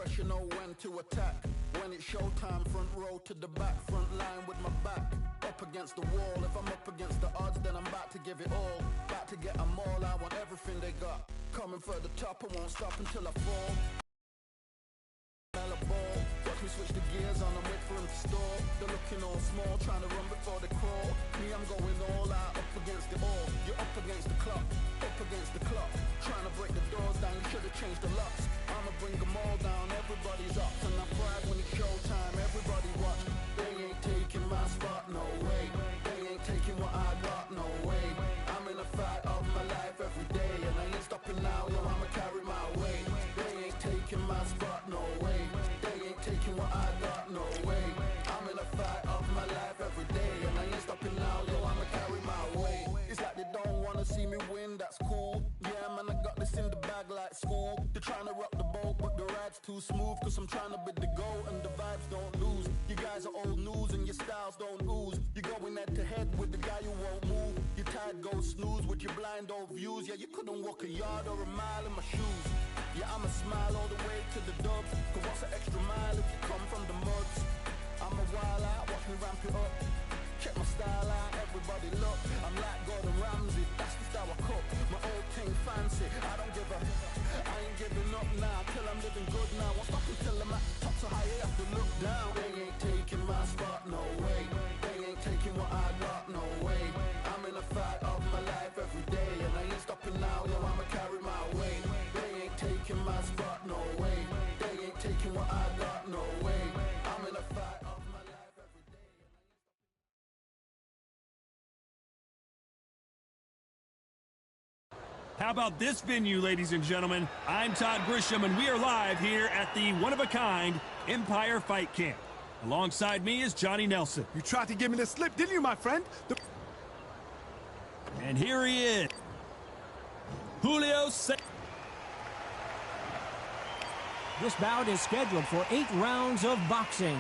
pressure, know when to attack. When it's showtime, front row to the back, front line with my back up against the wall. If I'm up against the odds, then I'm about to give it all. About to get them all, I want everything they got. Coming for the top, I won't stop until I fall. Watch me switch the gears on, I'm wait for him to stall. They're looking all small, trying to run before they crawl. Me, I'm going all out, up against the all. You're up against the clock, up against the clock. Trying to break the doors down, you should've changed the locks. I'ma bring them all down, everybody's up. And I pride when it's showtime, everybody watch. They ain't taking my spot, no way. They ain't taking what I got, no way. I'm in a fight of my life every day, and I ain't stopping now, yo, I'ma carry my weight. They ain't taking my spot, no way. Taking what I got, no way. I'm in a fight of my life every day, and I ain't stopping now, yo, I'ma carry my weight. It's like they don't wanna see me win, that's cool. Yeah, man, I got this in the bag like school. They're trying to rock the boat, but the ride's too smooth. Cause I'm trying to bid the goal, and the vibes don't lose. You guys are old news, and your styles don't ooze. You're going head to head with the guy who won't move. Your tide goes snooze with your blind old views. Yeah, you couldn't walk a yard or a mile in my shoes. Yeah, I'ma smile all the way to the dubs. Cause what's an extra mile if you come from the muds? I'm a wild out, watch me ramp it up. Check my style out, everybody look. I'm like Gordon Ramsay, that's the style I cook. My old thing fancy, I don't give a. I ain't giving up now, till I'm living good now. Won't stop until I'm at the top, so high you have to look down. They ain't taking my spot, no way. They ain't taking what I got, no way. I'm in a fight of my life every day, and I ain't stopping now, yo, I'ma carry my weight. Taking my spot, no way. They ain't taking what I got, no way. I'm in a fight of my life every day. How about this venue, ladies and gentlemen? I'm Todd Grisham, and we are live here at the one-of-a-kind Empire Fight Camp. Alongside me is Johnny Nelson. You tried to give me the slip, didn't you, my friend? And here he is, Julio. This bout is scheduled for 8 rounds of boxing.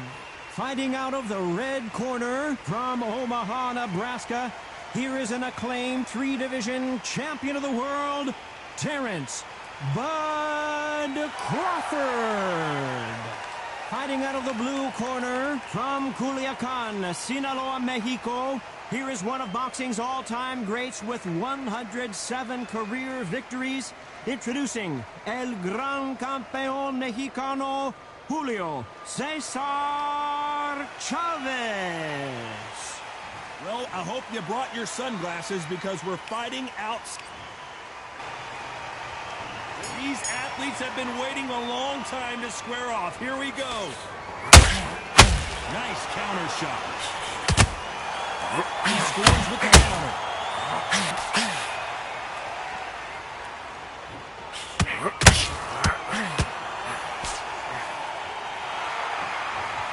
Fighting out of the red corner from Omaha, Nebraska, here is an acclaimed 3-division champion of the world, Terrence Bud Crawford. Fighting out of the blue corner from Culiacan, Sinaloa, Mexico, here is one of boxing's all-time greats with 107 career victories. Introducing El Gran Campeón Mexicano, Julio Cesar Chavez. Well, I hope you brought your sunglasses because we're fighting out. These athletes have been waiting a long time to square off. Here we go. Nice counter shot. He scores with the counter.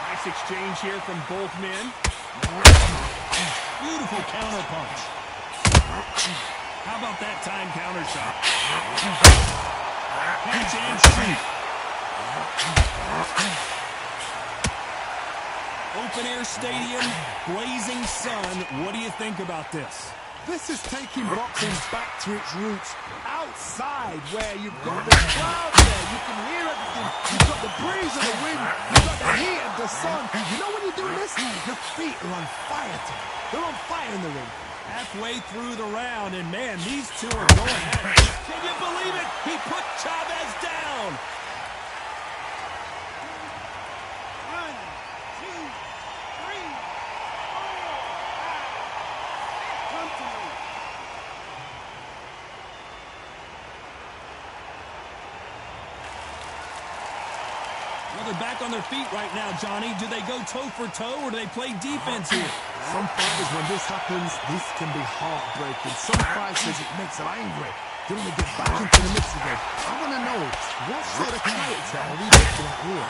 Nice exchange here from both men. Beautiful counter punch. How about that time counter shot? Catch and shoot. Open air stadium, blazing sun. What do you think about this? This is taking boxing back to its roots. Outside, where you've got the crowd there, you can hear everything. You've got the breeze of the wind, you've got the heat of the sun. You know when you're doing this? Your feet are on fire today. They're on fire in the ring. Halfway through the round, and man, these two are going at it. Can you believe it? He put Chavez down. 1, 2, 3, 4, 5. Come to me. Well, they're back on their feet right now, Johnny. Do they go toe for toe, or do they play defense here? Some fighters, when this happens, this can be heartbreaking. Some fighters, it makes them angry. They want to get back into the mix again. I want to know, what sort of character are we looking at here?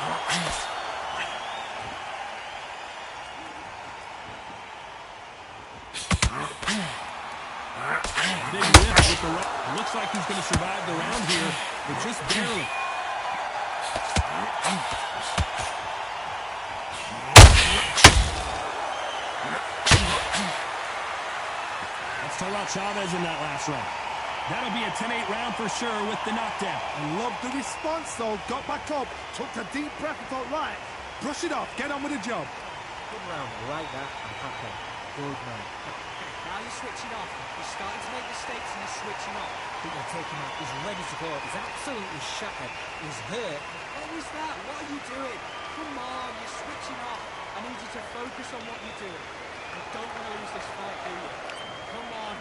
Big lift with the right. Looks like he's going to survive the round here, but just barely. Let's talk about Chavez in that last round. That'll be a 10-8 round for sure with the knockdown. I love the response, though. Got back up, took a deep breath and thought, right, brush it off, get on with the job. Good round, I like that. I'm happy. Good man. Now you're switching off. You're starting to make mistakes and you're switching off. I think they'll take him out. He's ready to go. He's absolutely shattered. He's hurt. What was that? What are you doing? Come on, you're switching off. I need you to focus on what you're doing. You don't want to lose this fight, do you? Come on.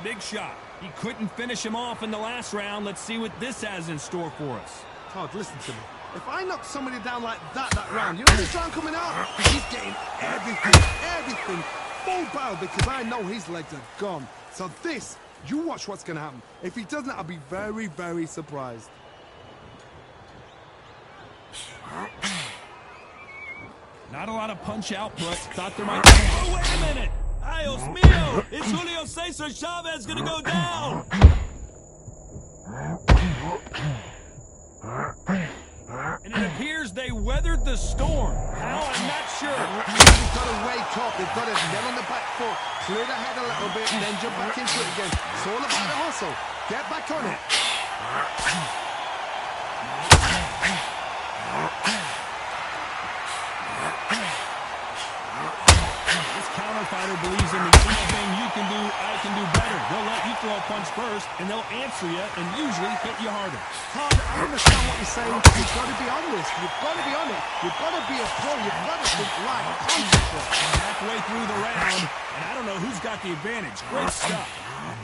Big shot. He couldn't finish him off in the last round. Let's see what this has in store for us. Todd, listen to me. If I knock somebody down like that round, you know this round coming out? He's getting everything full barrel because I know his legs are gone. So this, you watch what's going to happen. If he doesn't, I'll be very, very surprised. Not a lot of punch output. Thought there might be... Oh, wait a minute! Dios mío! Is Julio Cesar Chavez going to go down? And it appears they weathered the storm. How? I'm not sure. They've got to wake up. They've got to get on the back foot, clear the head a little bit, and then jump back into it again. It's all about the hustle. Get back on it. Fighter believes in the anything you can do, I can do better. They'll let you throw a punch first, and they'll answer you and usually hit you harder. Todd, I understand what you're saying. You've got to be on this. You've got to be on it. You've got to be a pro. You've got to think right. Halfway through the round, and I don't know who's got the advantage. Great stuff.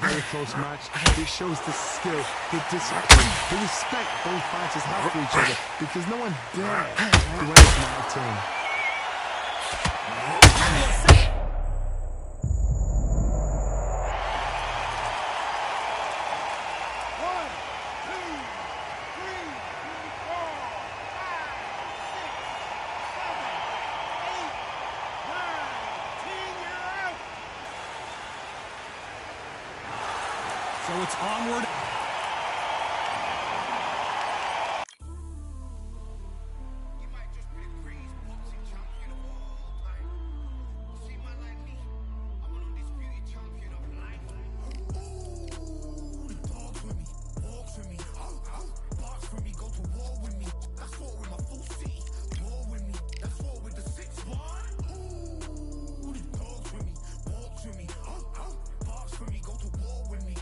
Very close match. It shows the skill, the discipline, the respect both fighters have for each other because no one dares do anything out of turn. So it's onward. You might just be the greatest boxing champion of all time. See my like me, I'm an undisputed champion of life. Ooh, the dogs with me, walks with me, barks for me, go to war with me. That's war with my full city. War with me, that's war with the 6-1. Ooh, the dogs with me, walks with me, barks for me, go to war with me.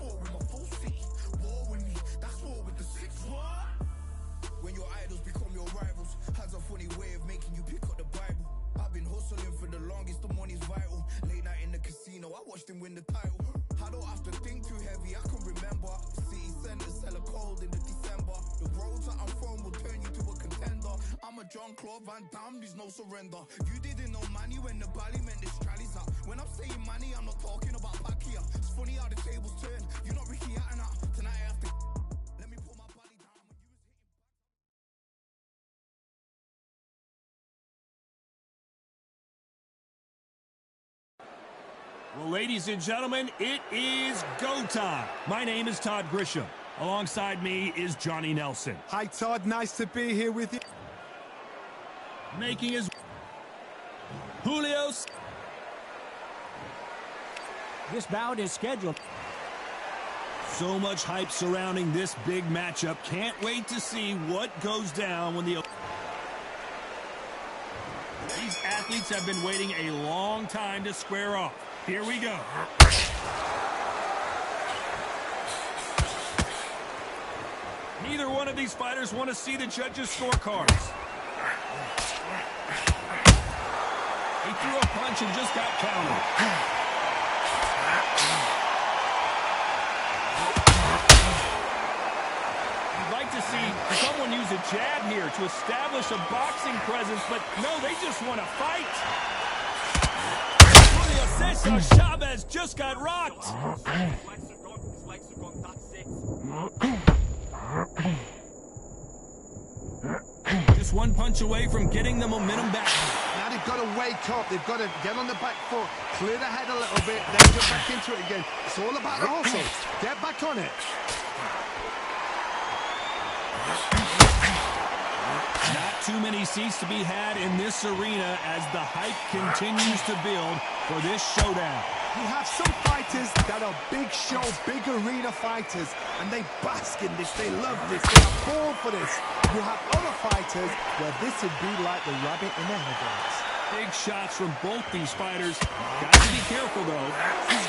War with my full city, war with me, that's war with the 6-1. When your idols become your rivals, has a funny way of making you pick up the Bible. I've been hustling for the longest, the money's vital. Late night in the casino, I watched him win the title. I don't have to think too heavy, I can remember. City centers sell a cold in the December. The roads that I'm from will turn you to a contender. I'm a John Claude Van Damme, there's no surrender. You didn't know money when the bally meant this trallies up. When I'm saying money, I'm not talking about Pacquiao. It's funny how the tables turn. You're not Ricky Hatton out. Tonight I have to... Let me put my body down when you was hitting... Well, ladies and gentlemen, it is go time. My name is Todd Grisham. Alongside me is Johnny Nelson. Hi, Todd. Nice to be here with you. Making his... Julio. This bout is scheduled. So much hype surrounding this big matchup. Can't wait to see what goes down when the... These athletes have been waiting a long time to square off. Here we go. Neither one of these fighters want to see the judges' scorecards. He threw a punch and just got countered. You'd like to see someone use a jab here to establish a boxing presence, but no, they just want to fight. Julio Cesar Chavez just got rocked. Just one punch away from getting the momentum back. Now they've got to wake up. They've got to get on the back foot, clear the head a little bit, then get back into it again. It's all about the hustle. Get back on it. Not too many be seats to be had in this arena as the hype continues to build for this showdown. You have some fighters that are big show, big arena fighters, and they bask in this, they love this, they are born for this. You have other fighters where this would be like the rabbit in the headlights. Big shots from both these fighters. Got to be careful, though.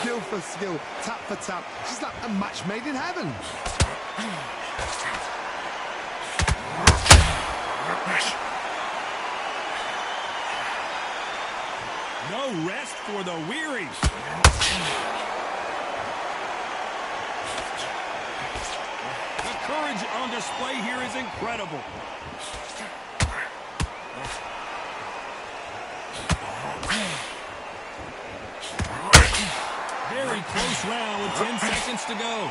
Skill for skill, tap for tap. She's like a match made in heaven. No rest for the weary. The courage on display here is incredible. Very close round with 10 seconds to go.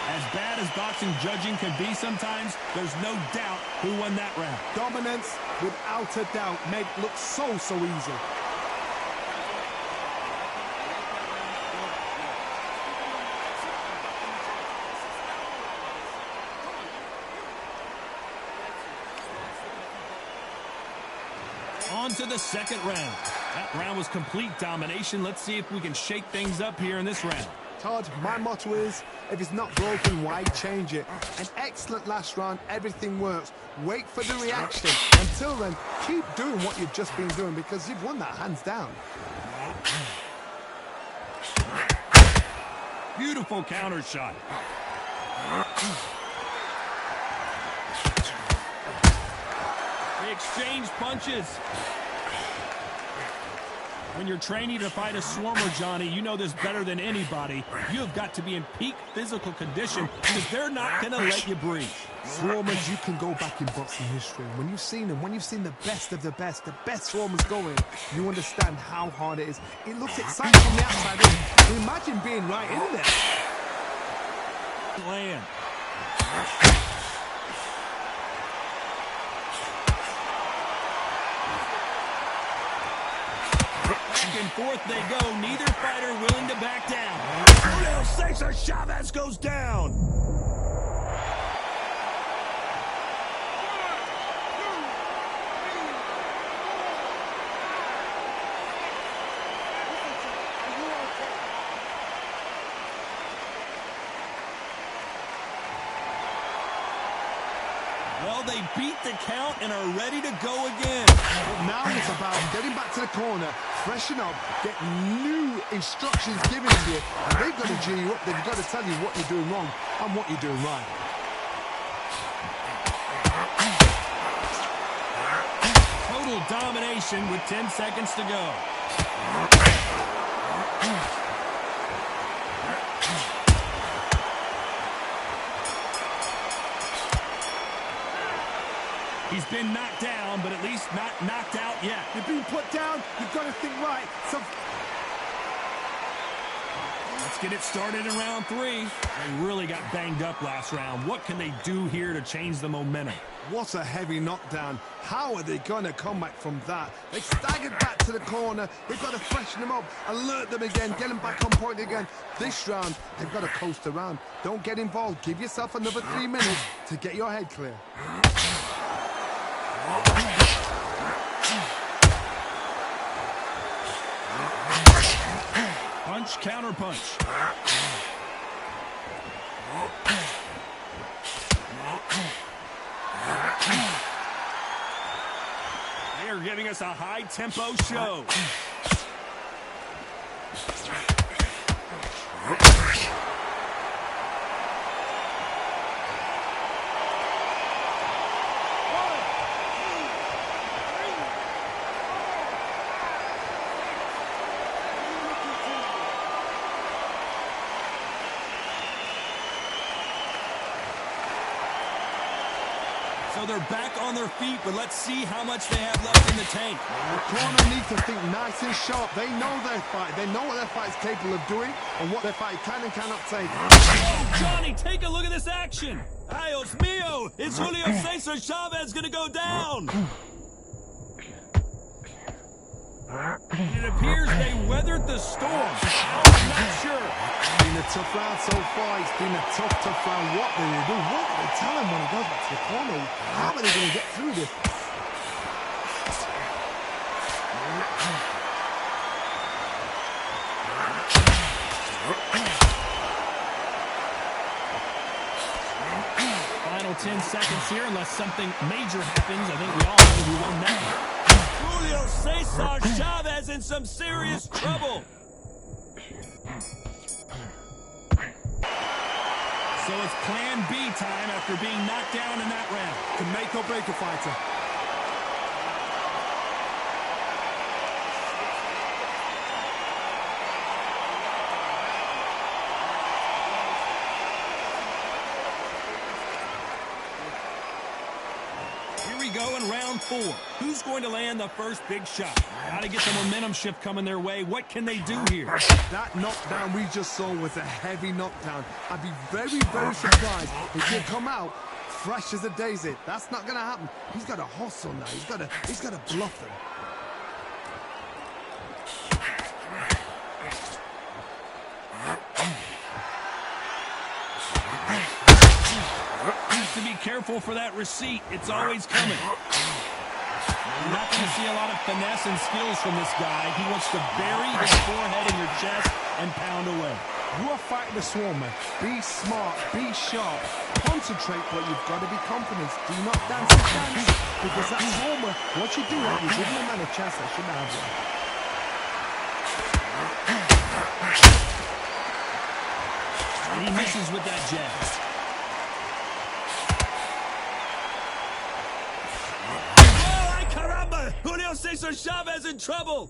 As bad as boxing judging can be sometimes, there's no doubt who won that round. Dominance, without a doubt, made it look so easy. On to the second round. That round was complete domination. Let's see if we can shake things up here in this round. Todd, my motto is, if it's not broken, why change it? An excellent last round, everything works. Wait for the reaction. Until then, keep doing what you've just been doing because you've won that hands down. Beautiful counter shot. They exchange punches. When you're training to fight a swarmer, Johnny, you know this better than anybody. You have got to be in peak physical condition because they're not going to let you breathe. Swarmers, you can go back in boxing history. When you've seen them, when you've seen the best of the best swarmers going, you understand how hard it is. It looks exciting from the outside in. Imagine being right in there. Land. Back and forth they go. Neither fighter willing to back down. Julio Cesar Chavez goes down. Well, they beat the count and are ready to go again. But now it's about getting back to the corner, freshen up, get new instructions given to you, and they've got to G you up. They've got to tell you what you're doing wrong and what you're doing right. Total domination with 10 seconds to go. He's been knocked down, but at least not knocked out yet. You've been put down, you've got to think right. So let's get it started in round 3. They really got banged up last round. What can they do here to change the momentum? what a heavy knockdown. How are they going to come back from that? They staggered back to the corner. They've got to freshen them up, alert them again, get them back on point again. This round, they've got to coast around. Don't get involved. Give yourself another 3 minutes to get your head clear. Punch, counter punch. They are giving us a high-tempo show. So they're back on their feet, but let's see how much they have left in the tank. The corner needs to think nice and sharp. They know their fight. They know what their fight is capable of doing and what their fight can and cannot take. Oh, Johnny, take a look at this action. Dios mío, is Julio Cesar Chavez going to go down? It appears they weathered the storm. I'm not sure. It's been a tough round so far. It's been a tough round. What do they do? What do they tell him when he goes back to the corner? How are they going to get through this? Final 10 seconds here, unless something major happens. I think we all know who won that one. Julio Cesar Chavez in some serious trouble. So it's plan B time after being knocked down in that round. Can make or break a fighter. Here we go in round 4. Who's going to land the first big shot? How to get the momentum shift coming their way? What can they do here? That knockdown we just saw was a heavy knockdown. I'd be very, very surprised if he come out fresh as a daisy. That's not going to happen. He's got to hustle now. He's got to bluff them. To be careful for that receipt. It's always coming. You're not going to see a lot of finesse and skills from this guy. He wants to bury his forehead in your chest and pound away. You are fighting the swarm, man. Be smart, be sharp, concentrate, but you've got to be confident. Do not dance the dance, because that swarmer, once you do that, you're giving a man a chance that shouldn't have one. And he misses with that jab. Julio Cesar Chavez in trouble.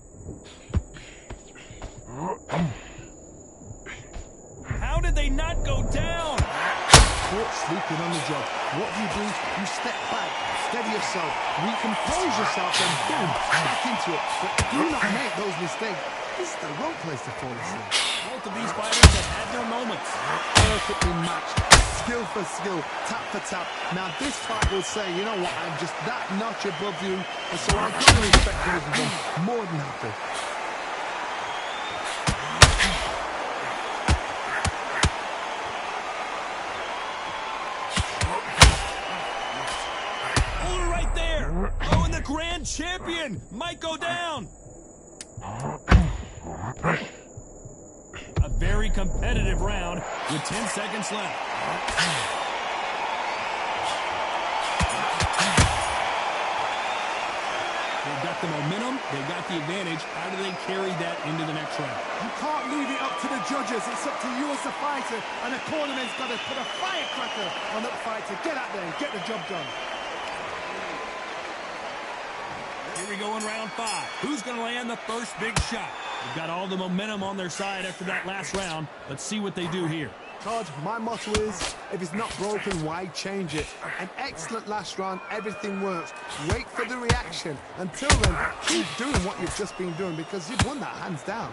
How did they not go down? Caught sleeping on the job. What do? You step back, steady yourself, recompose yourself, and boom, back into it. But do not make those mistakes. This is the wrong place to fall asleep. Both of these fighters have had their moments. Perfectly matched, skill for skill, tap for tap. Now this fight will say, you know what, I'm just that notch above you, and so I gotta respect both of them more than happy. Oh, right there. Oh, and the grand champion might go down. A very competitive round with 10 seconds left. They've got the momentum, they've got the advantage. How do they carry that into the next round? You can't leave it up to the judges. It's up to you as a fighter, and the cornerman's got to put a firecracker on that fight to get out there and get the job done. Here we go in round 5. Who's going to land the first big shot? They've got all the momentum on their side after that last round. Let's see what they do here. Todd, my motto is, if it's not broken, why change it? An excellent last round, everything works. Wait for the reaction. Until then, keep doing what you've just been doing, because you've won that hands down.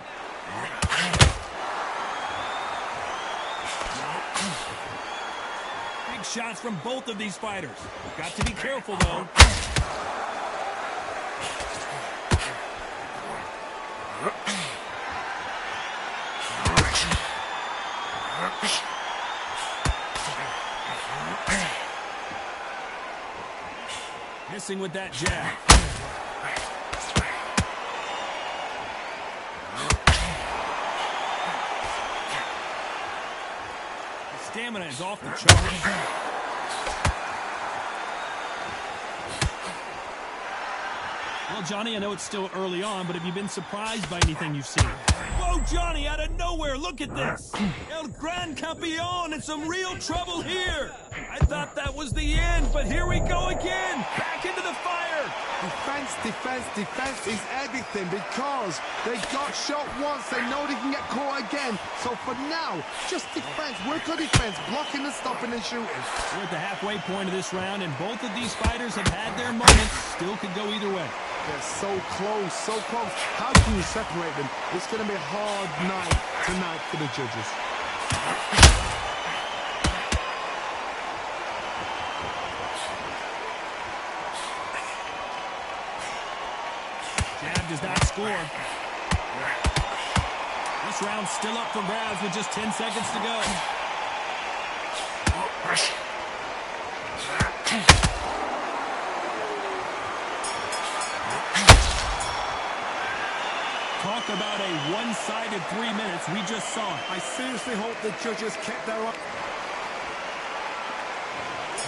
Big shots from both of these fighters. Got to be careful, though. Missing with that jab. His stamina is off the charts. Well, Johnny, I know it's still early on, but have you been surprised by anything you've seen? Whoa, Johnny, out of nowhere, look at this. El Gran Campeon in some real trouble here. I thought that was the end, but here we go again. Back into the fire. Defense, defense, defense is everything, because they got shot once, they know they can get caught again. So for now, just defense, work on defense, blocking and stopping and shooting. We're at the halfway point of this round, and both of these fighters have had their moments. Still could go either way. They're so close, so close. How can you separate them? It's going to be a hard night tonight for the judges. Jab does not score. This round's still up for grabs with just 10 seconds to go. Talk about a one-sided 3 minutes. We just saw it. I seriously hope the judges kept their eye.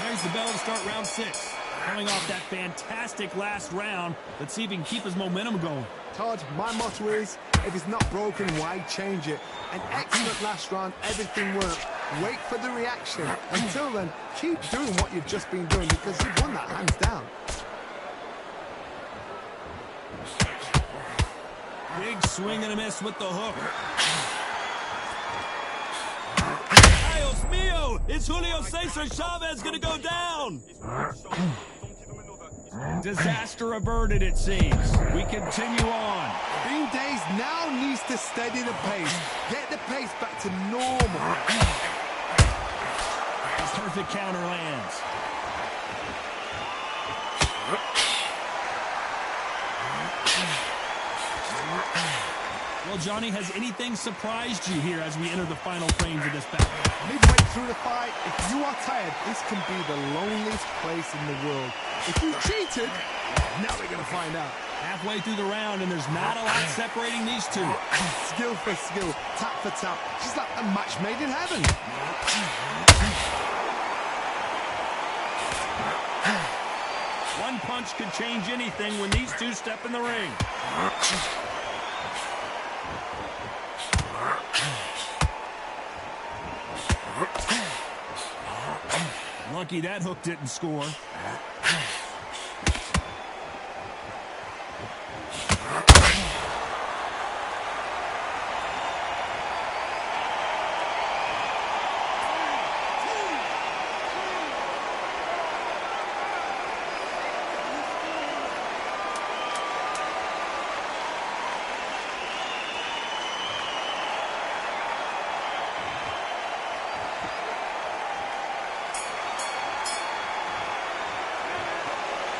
There's the bell to start round 6. Coming off that fantastic last round, let's see if he can keep his momentum going. Todd, my motto is, if it's not broken, why change it? An excellent last round, everything worked. Wait for the reaction. Until then, keep doing what you've just been doing because you've won that hands down. Big swing and a miss with the hook. Dios mío! Is Julio Cesar Chavez going to go down? Disaster averted, it seems. We continue on. Bean Days now needs to steady the pace. Get the pace back to normal. Perfect counter lands. Well, Johnny, has anything surprised you here as we enter the final frames of this battle? Midway through the fight, if you are tired, this can be the loneliest place in the world. If you cheated, now we're going to find out. Halfway through the round, and there's not a lot separating these two. Skill for skill, tap for tap. She's like a match made in heaven. One punch could change anything when these two step in the ring. Lucky that hook didn't score.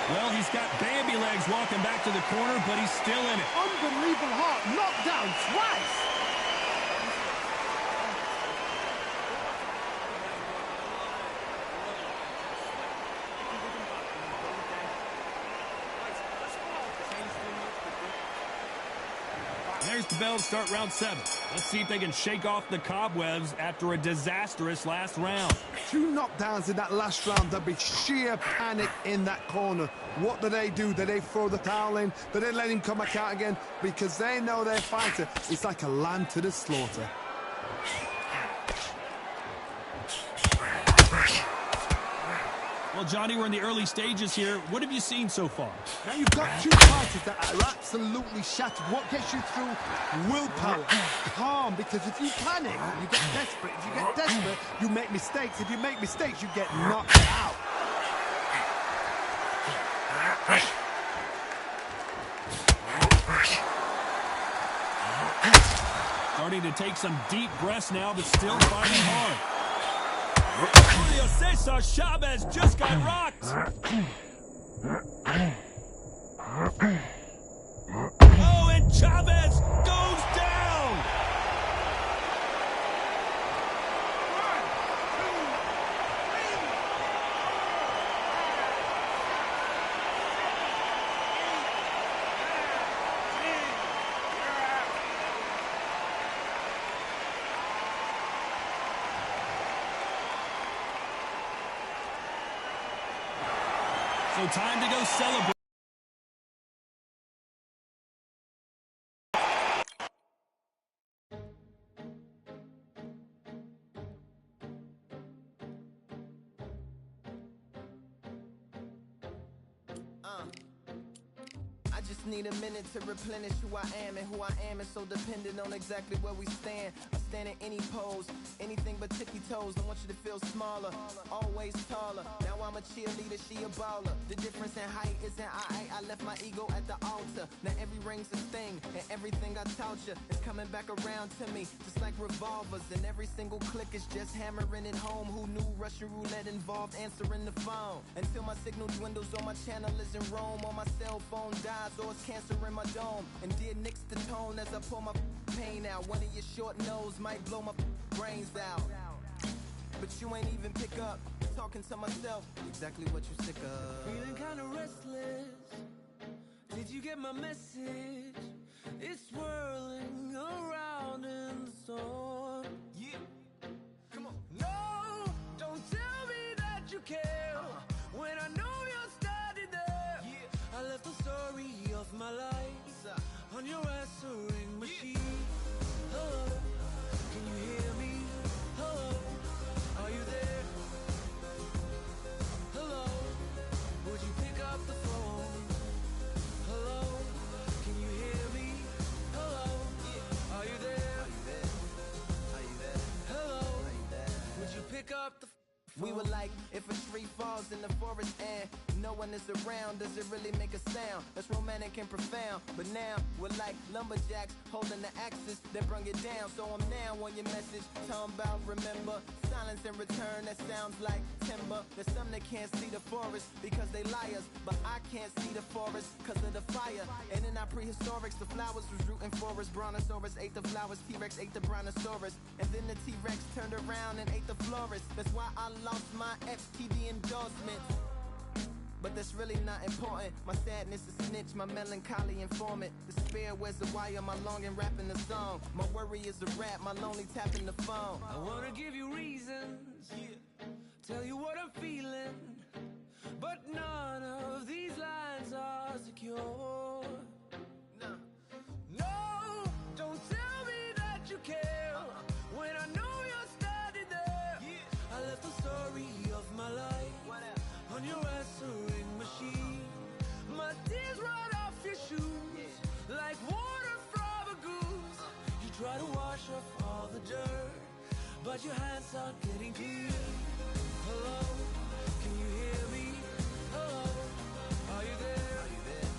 Well, he's got Bambi legs walking back to the corner, but he's still in it. Unbelievable heart, knocked down twice. There's the bell to start round 7. Let's see if they can shake off the cobwebs after a disastrous last round. 2 knockdowns in that last round. There'll be sheer panic in that corner. What do? Do they throw the towel in? Do they let him come back out again? Because they know their fighter is like a lamb to the slaughter. Well, Johnny, we're in the early stages here. What have you seen so far? Now you've got 2 fighters that are absolutely shattered. What gets you through? Willpower. Calm, because if you panic, you get desperate. If you get desperate, you make mistakes. If you make mistakes, you get knocked out. Starting to take some deep breaths now, but still fighting hard. Julio Cesar Chavez just got rocked. Oh, and Chavez goes down. So time to go celebrate. I just need a minute to replenish who I am, and who I am is so dependent on exactly where we stand. I stand in any pose, anything but tippy toes. I want you to feel smaller, always taller. Now I'm a cheerleader, she a baller. The difference in height isn't I left my ego at the altar. Now every ring's a thing, and everything I taught you is coming back around to me, just like revolvers. And every single click is just hammering it home. Who knew Russian roulette involved answering the phone? Until my signal dwindles or my channel is in Rome, or my cell phone dies, or cause cancer in my dome. And dear nicks the tone as I pour my pain out. One of your short nose might blow my brains out. But you ain't even pick up. Talking to myself, exactly what you sick of. Feeling kinda restless. Did you get my message? It's swirling around in the storm. Yeah, come on. No, don't tell me that you care when I know you're standing there. Yeah. I left the story of my life on your answering machine. Hello, can you hear me? Hello, are you there? Hello, would you pick up the phone? Hello, can you hear me? Hello, are you there? Are you there? Hello, Are you there? would you pick up the phone? We were like, if a tree falls in the forest and no one is around, does it really make a sound? That's romantic and profound. But now, we're like lumberjacks holding the axes that bring it down. So I'm now on your message, talking about remember. Silence in return, that sounds like timber. There's some that can't see the forest because they liars. But I can't see the forest cause of the fire. And in our prehistorics, the flowers was rooting for us. Brontosaurus ate the flowers, T-Rex ate the Brontosaurus. And then the T-Rex turned around and ate the florist. That's why I lost my FTD endorsement. But that's really not important. My sadness is snitch, my melancholy informant. Despair wears the wire, my longing rapping the song. My worry is a rap, my lonely tapping the phone. I wanna give you reasons, tell you what I'm feeling, but none of these lines are secure. No, don't tell me that you care when I know you're standing there. I left the story of my life on your answering machine. My tears run off your shoes like water from a goose. You try to wash off all the dirt, but your hands aren't getting clean. Hello, can you hear me? Hello, are you there? Are you there?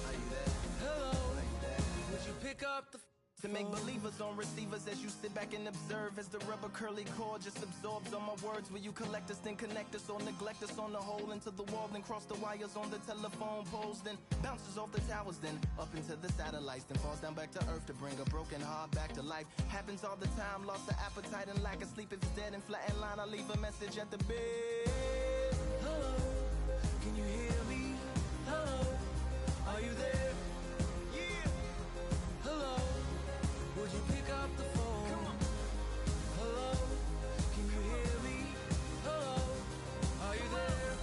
Are you there? Hello, Are you there? would you pick up the To make believers on receivers as you sit back and observe as the rubber curly cord just absorbs all my words. Will you collect us, then connect us, or neglect us on the hole into the wall, then cross the wires on the telephone poles, then bounces off the towers, then up into the satellites, then falls down back to earth to bring a broken heart back to life. Happens all the time, lost of appetite and lack of sleep. If it's dead and flat in line, I leave a message at the bed. Hello, can you hear me? Hello, are you there? Yeah. Hello, would you pick up the phone? Come on. Hello, can you hear me? Hello, are you there?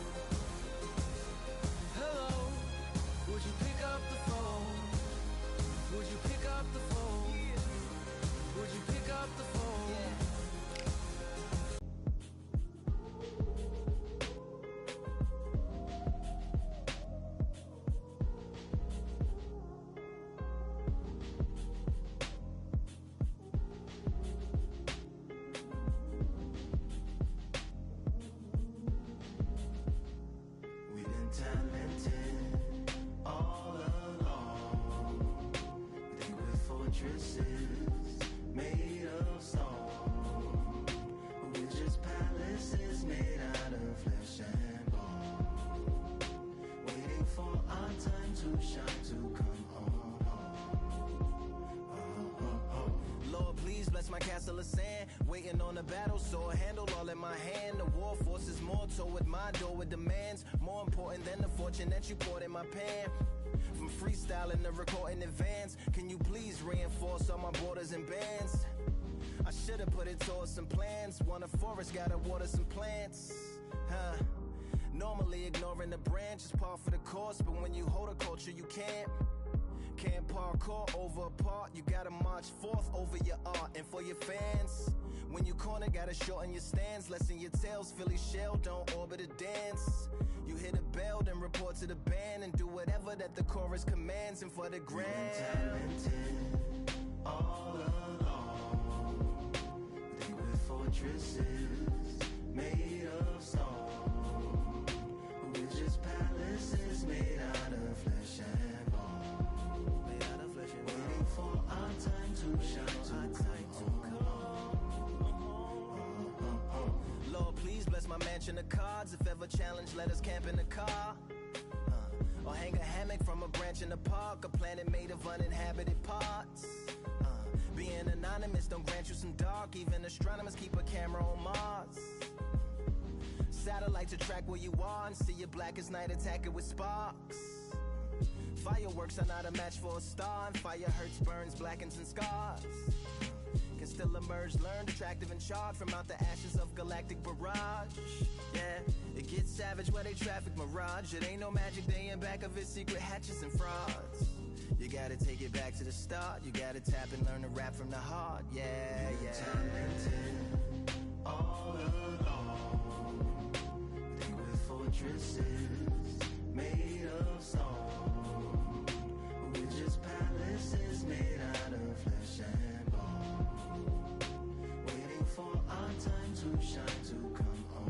Hello, would you pick up the phone? Would you pick up the phone? Would you pick up the phone? We've been talented all along. We think we're fortresses made of stone, but we're just palaces made out of flesh and bone, waiting for our time to shine, to come home. Lord, please bless my castle of sand. Waiting on the battle, sword handle all in my hand. The war forces more toward my door with demands more important than the fortune that you poured in my pan. From freestyling to recording advance, can you please reinforce all my borders and bands? I should've put it towards some plans. Want a forest, gotta water some plants. Normally ignoring the branch is par for the course, but when you hold a culture, you can't parkour over a part. You gotta march forth over your art. And for your fans, when you corner, gotta shorten your stance. Lessen your tails, Philly shell, don't orbit a dance. You hit a bell, then report to the band and do whatever that the chorus commands. And for the grand, Talented all along. We think we're fortresses made of stone, but we're just palaces made out of flesh and bone. Waiting for our time to shine, to come. Lord, please bless my mansion of cards. If ever challenged, let us camp in the car. Or hang a hammock stomach from a branch in the park, a planet made of uninhabited parts. Being anonymous don't grant you some dark. Even astronomers keep a camera on Mars. Satellites to track where you are and see your black as night, attack it with sparks. Fireworks are not a match for a star, and fire hurts, burns, blackens, and scars. Can still emerge, learned, attractive, and charred from out the ashes of galactic barrage. Yeah, it gets savage where they traffic mirage. It ain't no magic day in back of it, secret hatches and frauds. You gotta take it back to the start. You gotta tap and learn to rap from the heart. Yeah, yeah. Talented all along. Think with fortresses made of stone. We're just palaces made out of flesh and bone. Waiting for our time to shine, to come on.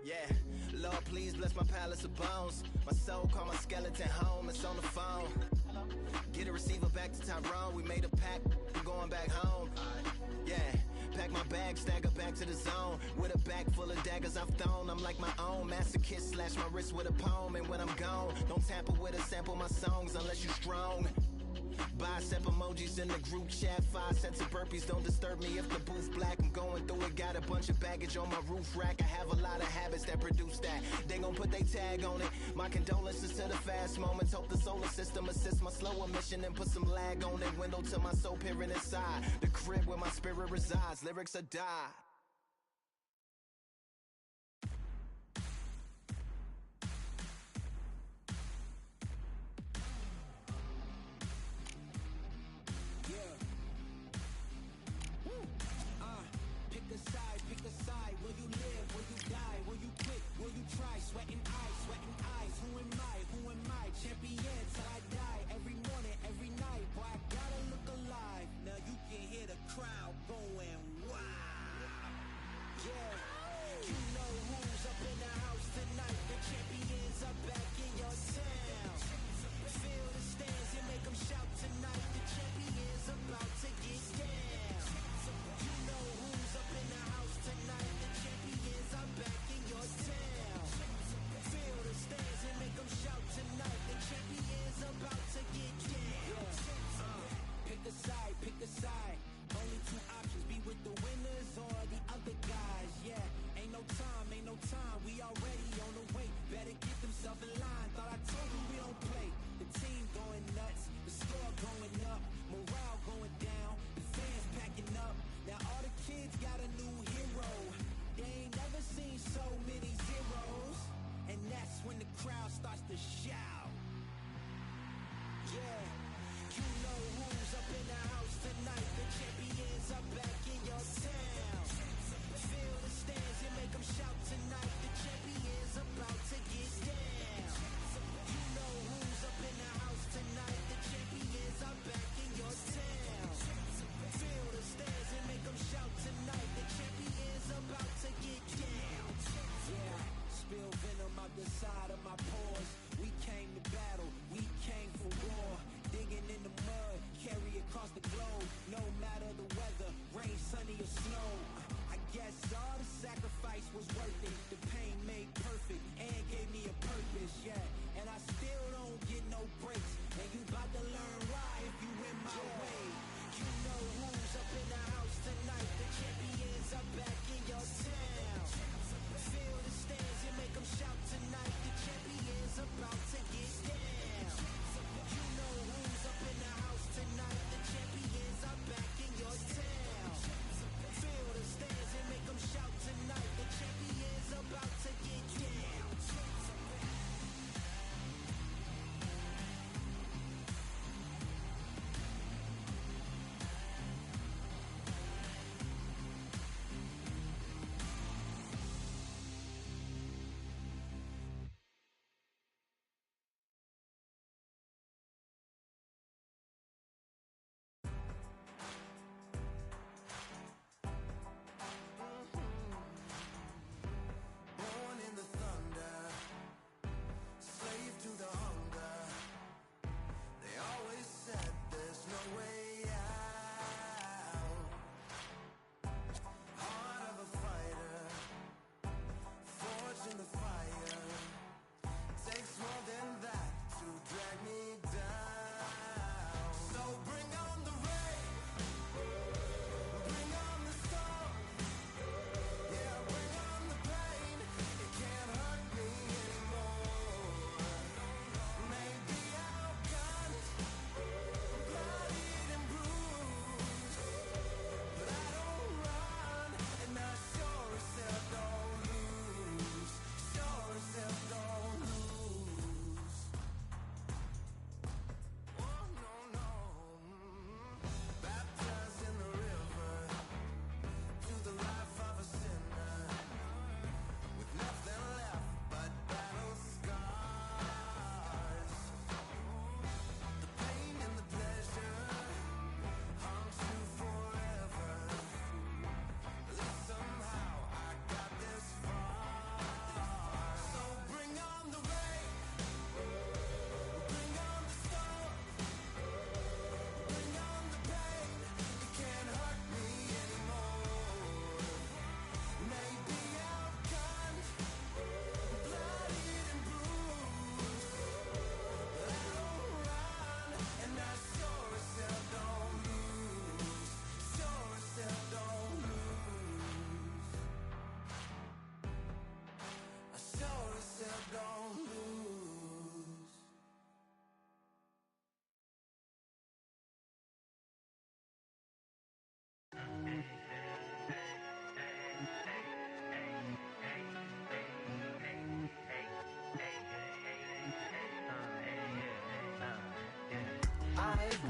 Yeah, Lord, please bless my palace of bones. My soul call my skeleton home, it's on the phone. Get a receiver back to Tyrone. We made a pact, we're going back home. Yeah, pack my bag, stagger back to the zone. With a bag full of daggers I've thrown. I'm like my own masochist, slash my wrist with a poem. And when I'm gone, don't tamper with or sample my songs unless you strong. Bicep emojis in the group chat, 5 sets of burpees, don't disturb me if the booth black. I'm going through it, got a bunch of baggage on my roof rack. I have a lot of habits that produce that. They gon' put they tag on it. My condolences to the fast moments. Hope the solar system assists my slower mission and put some lag on it. Window to my soul peering inside the crib where my spirit resides. Lyrics are die. Pick a side, will you live, will you die, will you quit, will you try, sweating eyes, who am I, champion till I die, every morning, every night, boy I gotta look alive, now you can hear the crowd going wow.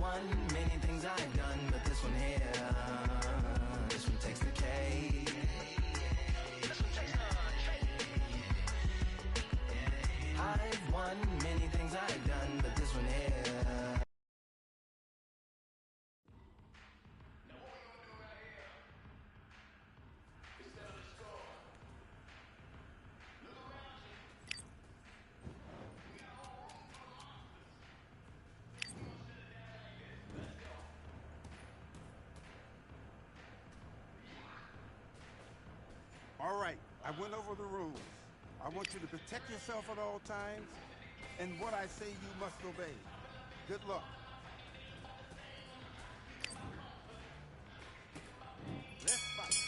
one, many things I've done, but this one here, this one takes the cake. I've won many things I've done, but this one here. All right, I went over the rules. I want you to protect yourself at all times, and what I say you must obey. Good luck. Let's fight.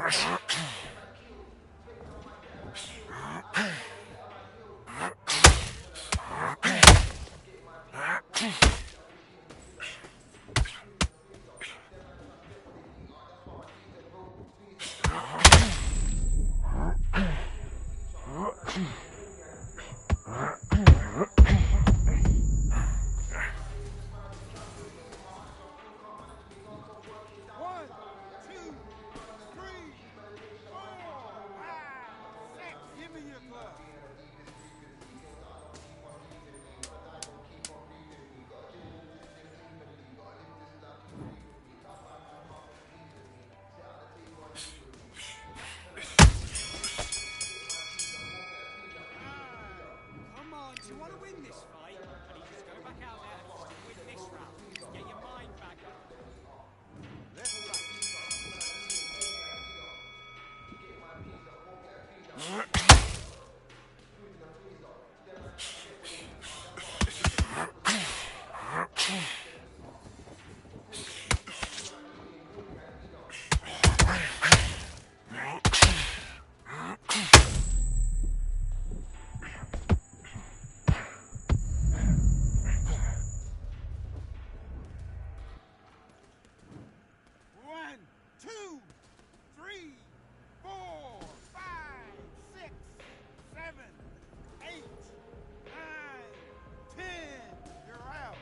Come on, do you want to win this fight? I need you to go back out there and just win this round. Get your mind back up. Let's fight. One, two, three, 4, 5, 6, 7, 8, 9, 10. You're out.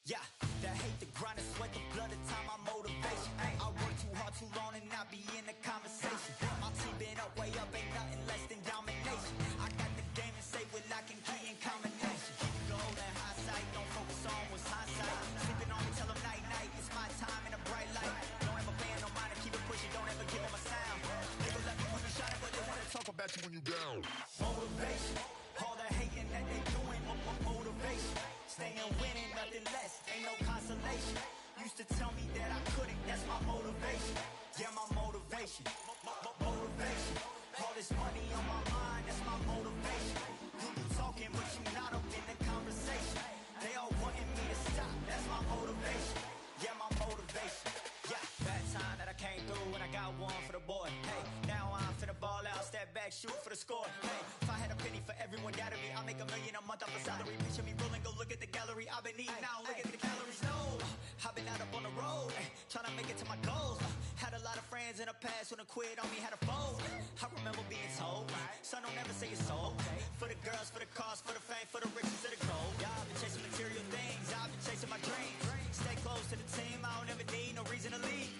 Yeah, that hate, the grind, the sweat, the blood, the time, my motivation. I work too hard, too long, and not be in the conversation. My team been up, way up, ain't nothing less than domination. I got the game and say with lock and key and combination. Keep it gold and high sight, don't focus on what's hindsight. Sleeping on me, tell them night, night, it's my time in a bright light. Don't ever pay no mind and keep it pushing, don't ever give them a sound. They gon' let me when you shine, but they wanna talk about you when you down. Motivation, all the hating that they doing, motivation. Staying winning, nothing less, ain't no consolation. Used to tell me that I couldn't, that's my motivation. Yeah, my motivation, motivation. All this money on my mind, that's my motivation. You be talking, but you not up in the conversation. They all wanting me to stop, that's my motivation. Yeah, my motivation. Yeah, bad time that I came through and I got one for the boy. Hey, now I'm finna ball out, step back, shoot for the score. Hey, if I had a penny for everyone doubted me, I'll make $1 million a month off a salary. Picture me rolling, go look at the gallery. I've been eating now, look at the calories. No, I've been out up on the road, trying to make it to my goals. Had a lot of friends in the past when I quit on me, had a fold. I remember being told, son, don't ever say it's sold. For the girls, for the cars, for the fame, for the riches, for the gold. Yeah, I've been chasing material things, I've been chasing my dreams. Stay close to the team, I don't ever need no reason to leave.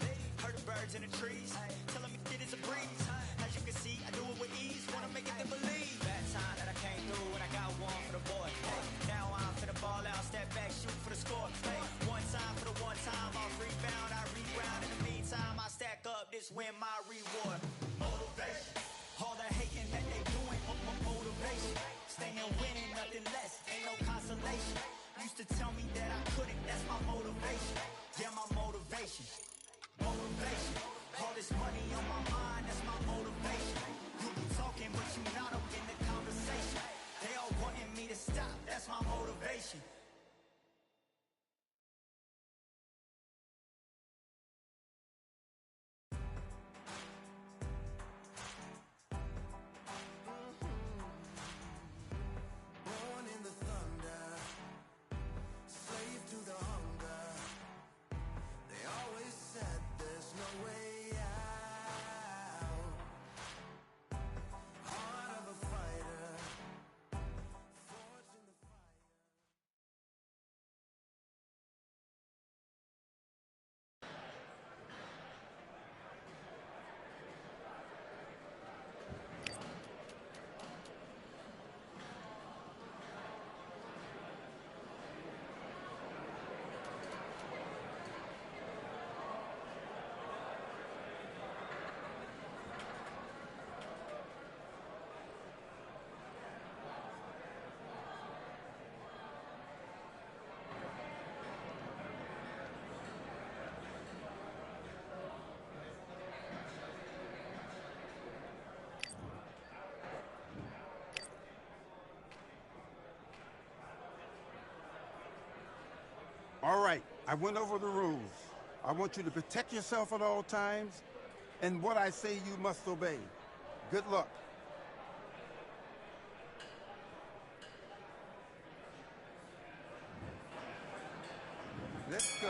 Heard the birds in the trees, telling me it is a breeze. As you can see, I do it with ease, wanna make it to believe. Bad time that I came through and I got one for the boy. Hey, now I'm finna ball out, step back, shoot for the score. Hey, one time for the one time, I'll rebound, I reground. In the meantime, I stack up, this win my reward. Motivation, all the hating that they doing, motivation. Staying winning, nothing less, ain't no consolation. Used to tell me that I couldn't, that's my motivation. Yeah, my motivation, motivation. All this money on my mind, that's my motivation. You be talking, but you not up in the conversation. They all wanting me to stop, that's my motivation. I went over the rules. I want you to protect yourself at all times, and what I say you must obey. Good luck. Let's go.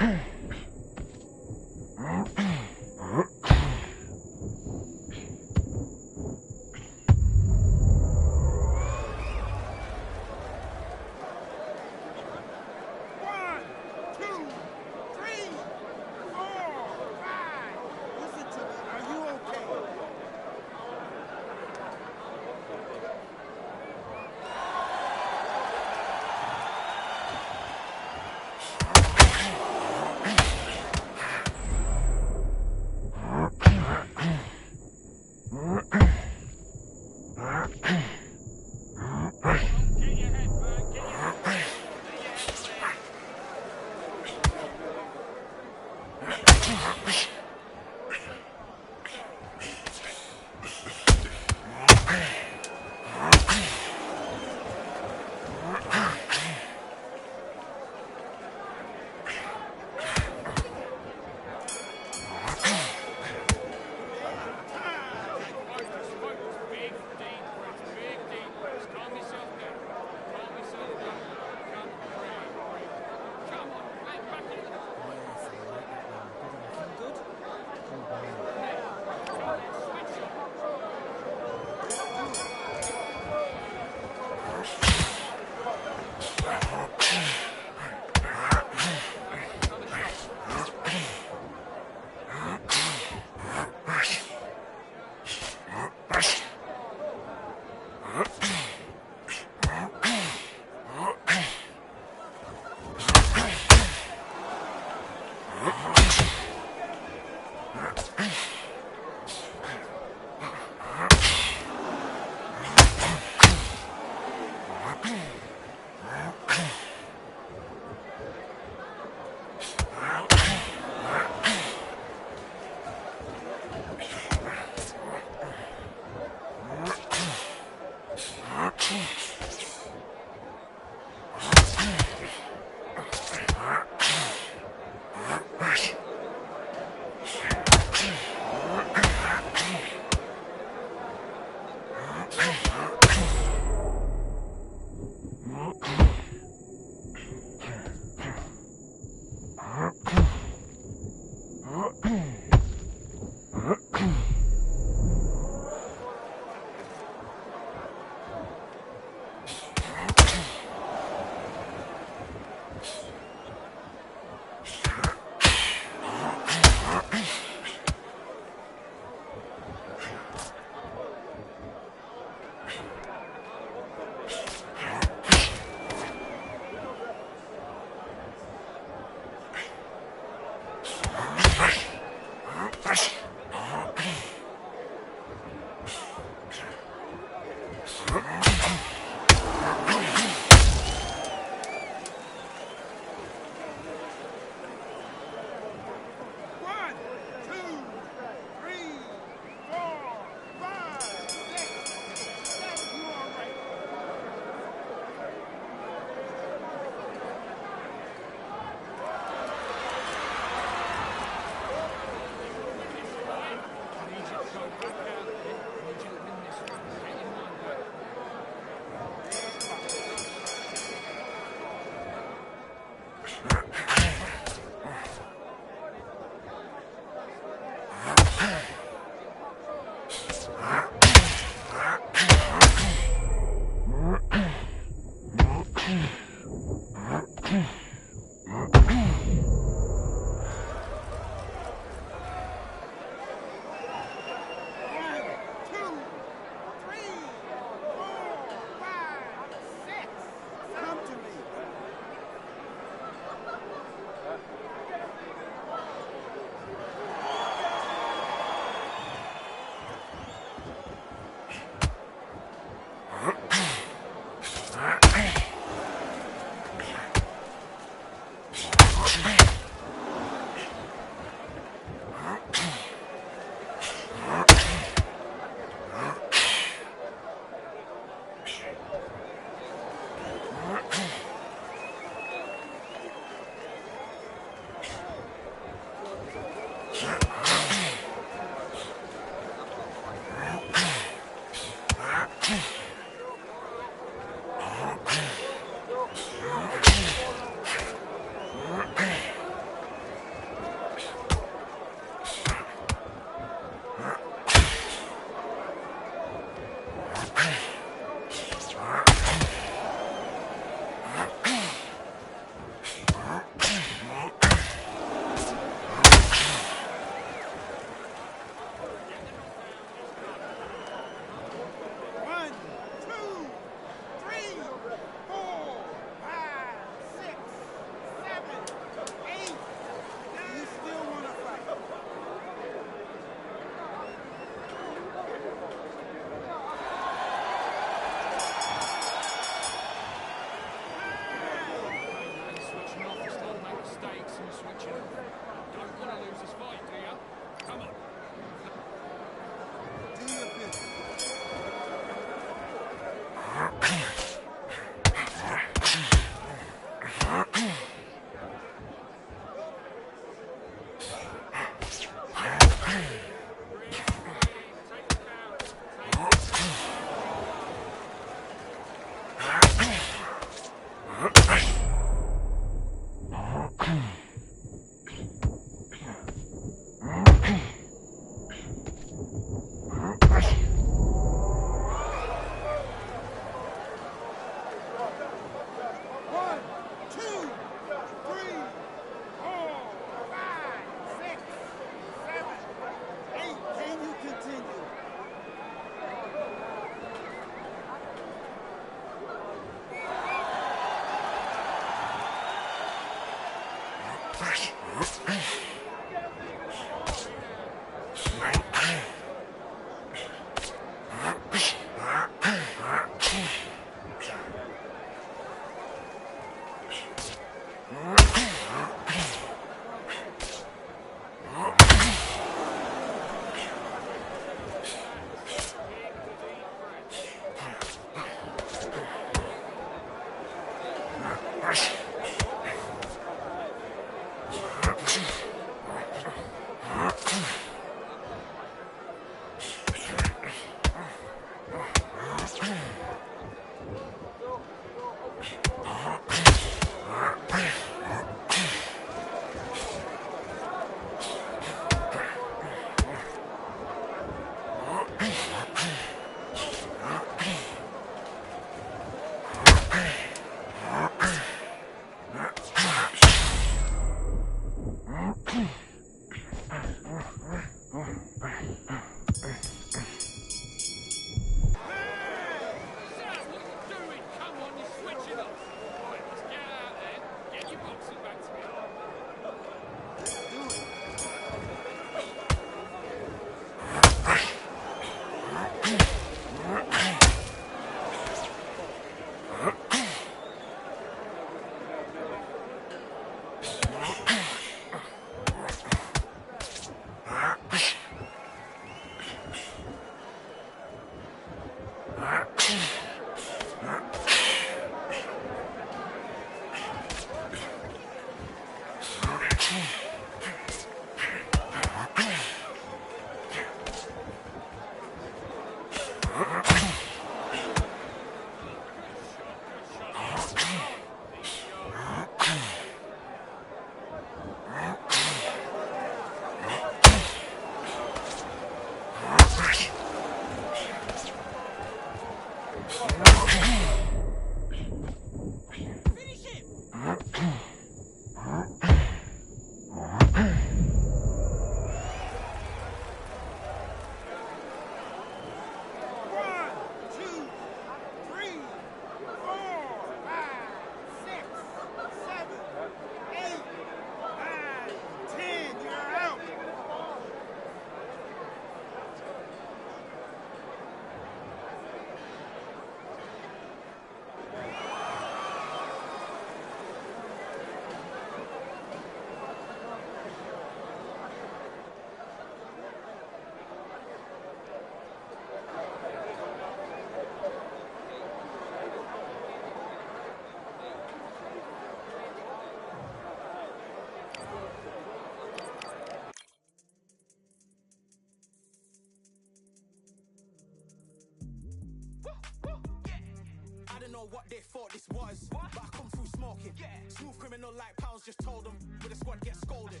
know what they thought this was, but I come through smoking. Smooth criminal like pounds, just told them with a squad get scolded.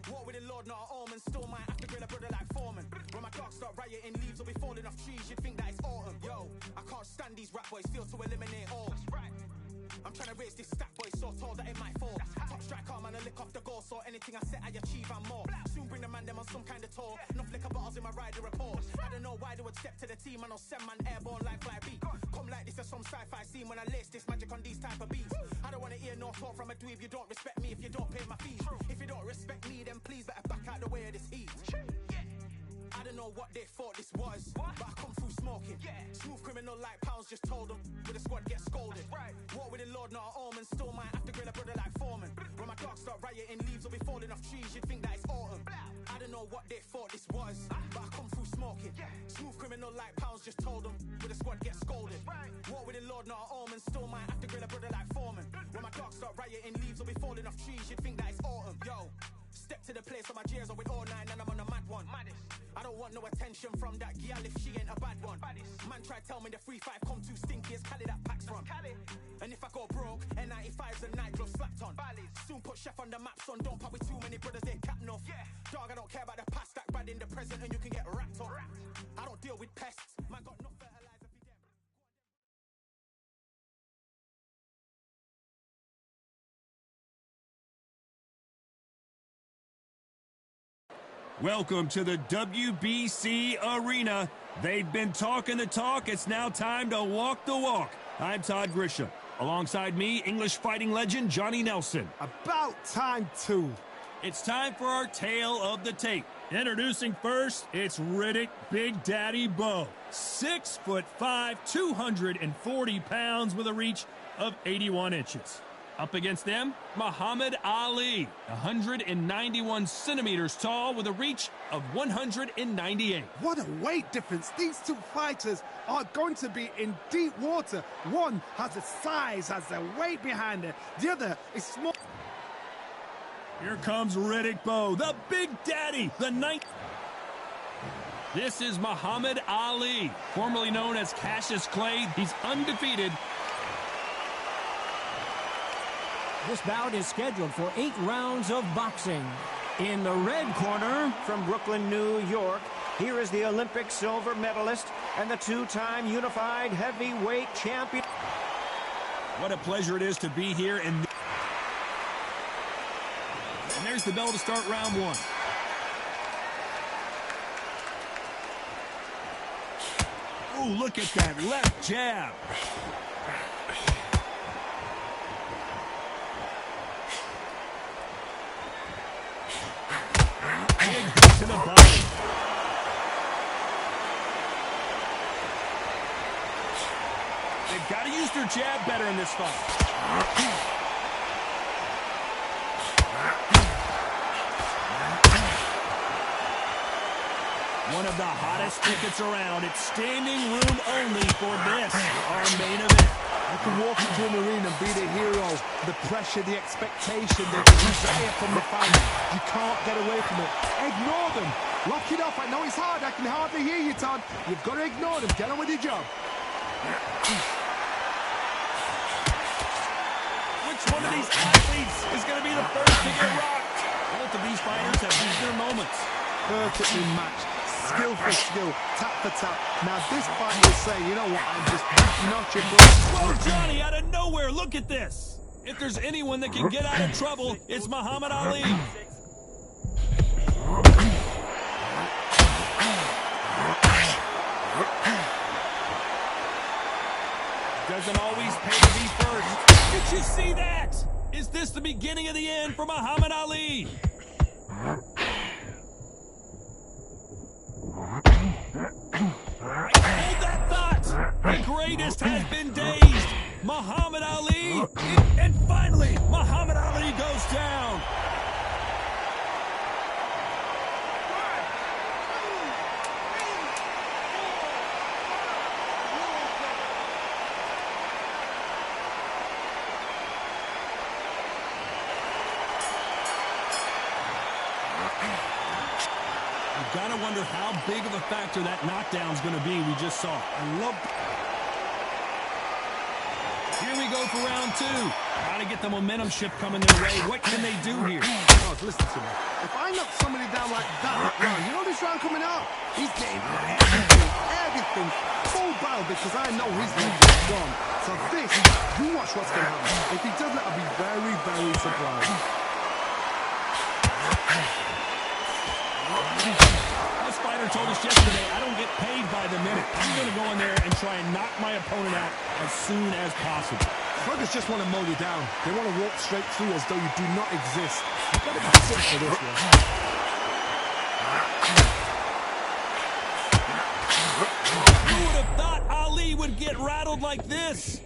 War with the Lord, not an omen. Still might have to grill a brother like Foreman. When my dogs start rioting, leaves will be falling off trees. You'd think that it's autumn. Yo, I can't stand these rap boys. Feel to eliminate all. I'm trying to raise this stack, boy, so tall that it might fall. Top striker, man, I lick off the goal, so anything I set, I achieve and more. Soon bring the man them on some kind of tour. Enough liquor bottles in my rider report. I don't know why they would step to the team, and I'll send man airborne like fly beat. Come like this as some sci-fi scene when I lace this magic on these type of beats. I don't want to hear no talk from a dweeb. You don't respect me if you don't pay my fees. If you don't respect me, then please better back out the way of this heat. I don't know what they thought this was, but I come through smoking. Smooth criminal like pounds, just told them with a squad get scolded. War with the Lord, not an omen. Still might have to grill a brother like Foreman. When my dogs start rioting, leaves will be falling off trees. You'd think that it's autumn. I don't know what they thought this was, but I come through smoking. Smooth criminal like pounds, just told them with a squad get scolded. War with the Lord, not an omen. Still might have to grill a brother like Foreman. When my dogs start rioting, leaves will be falling off trees. You'd think that it's autumn. Yo, step to the place on my jeers are with all nine and I'm on a mad one. I don't want no attention from that gal if she ain't a bad one. Man try tell me the 3-5 come too stinky, it's Cali that packs from. And if I go broke, N95s and nightgloves slapped on. Soon put chef on the map, son, don't pop with too many brothers, they cap enough. Dog, I don't care about the past, that bad in the present and you can get wrapped up. I don't deal with pests, man got no fertilizer for them. Welcome to the WBC Arena. They've been talking the talk. It's now time to walk the walk. I'm Todd Grisham. Alongside me, English fighting legend Johnny Nelson. About time, too. It's time for our tale of the tape. Introducing first, it's Riddick Big Daddy Bowe. 6'5", 240 pounds with a reach of 81 inches. Up against them, Muhammad Ali, 191 centimeters tall with a reach of 198. What a weight difference. These two fighters are going to be in deep water. One has the size, has the weight behind it. The other is small. Here comes Riddick Bowe, the Big Daddy, the ninth. This is Muhammad Ali, formerly known as Cassius Clay. He's undefeated. This bout is scheduled for 8 rounds of boxing. In the red corner, from Brooklyn, New York, here is the Olympic silver medalist and the 2-time unified heavyweight champion. What a pleasure it is to be here. And there's the bell to start round 1. Ooh, look at that left jab. To the body. They've got to use their jab better in this fight. One of the hottest tickets around. It's standing room only for this, our main event. You can walk into an arena and be the hero. The pressure, the expectation, the desire from the fans. You can't get away from it. Ignore them. Lock it off. I know it's hard. I can hardly hear you, Todd. You've got to ignore them. Get on with your job. Which one of these athletes is going to be the first to get rocked? Both of these fighters have used their moments. Perfectly matched. Skill for skill, tap for tap. Now this fight will say, you know what, I'm just not your bro. Whoa, Johnny, out of nowhere, look at this. If there's anyone that can get out of trouble, it's Muhammad Ali. Doesn't always pay to be first. Did you see that? Is this the beginning of the end for Muhammad Ali? Hold that thought! The greatest has been dazed! Muhammad Ali! And finally, Muhammad Ali goes down! Gotta wonder how big of a factor that knockdown's gonna be we just saw. I love... Here we go for round two. Gotta get the momentum shift coming their way. What can they do here? Oh, listen to me. If I knock somebody down like that round, you know this round coming up? He's getting everything full barrel because I know his legs are gone. So this, you watch what's going to happen. If he doesn't, I'll be very, very surprised. This fighter told us yesterday, I don't get paid by the minute. I'm going to go in there and try and knock my opponent out as soon as possible. Sluggers just want to mow you down. They want to walk straight through as though you do not exist. You've got to be sick for this one. Who would have thought Ali would get rattled like this?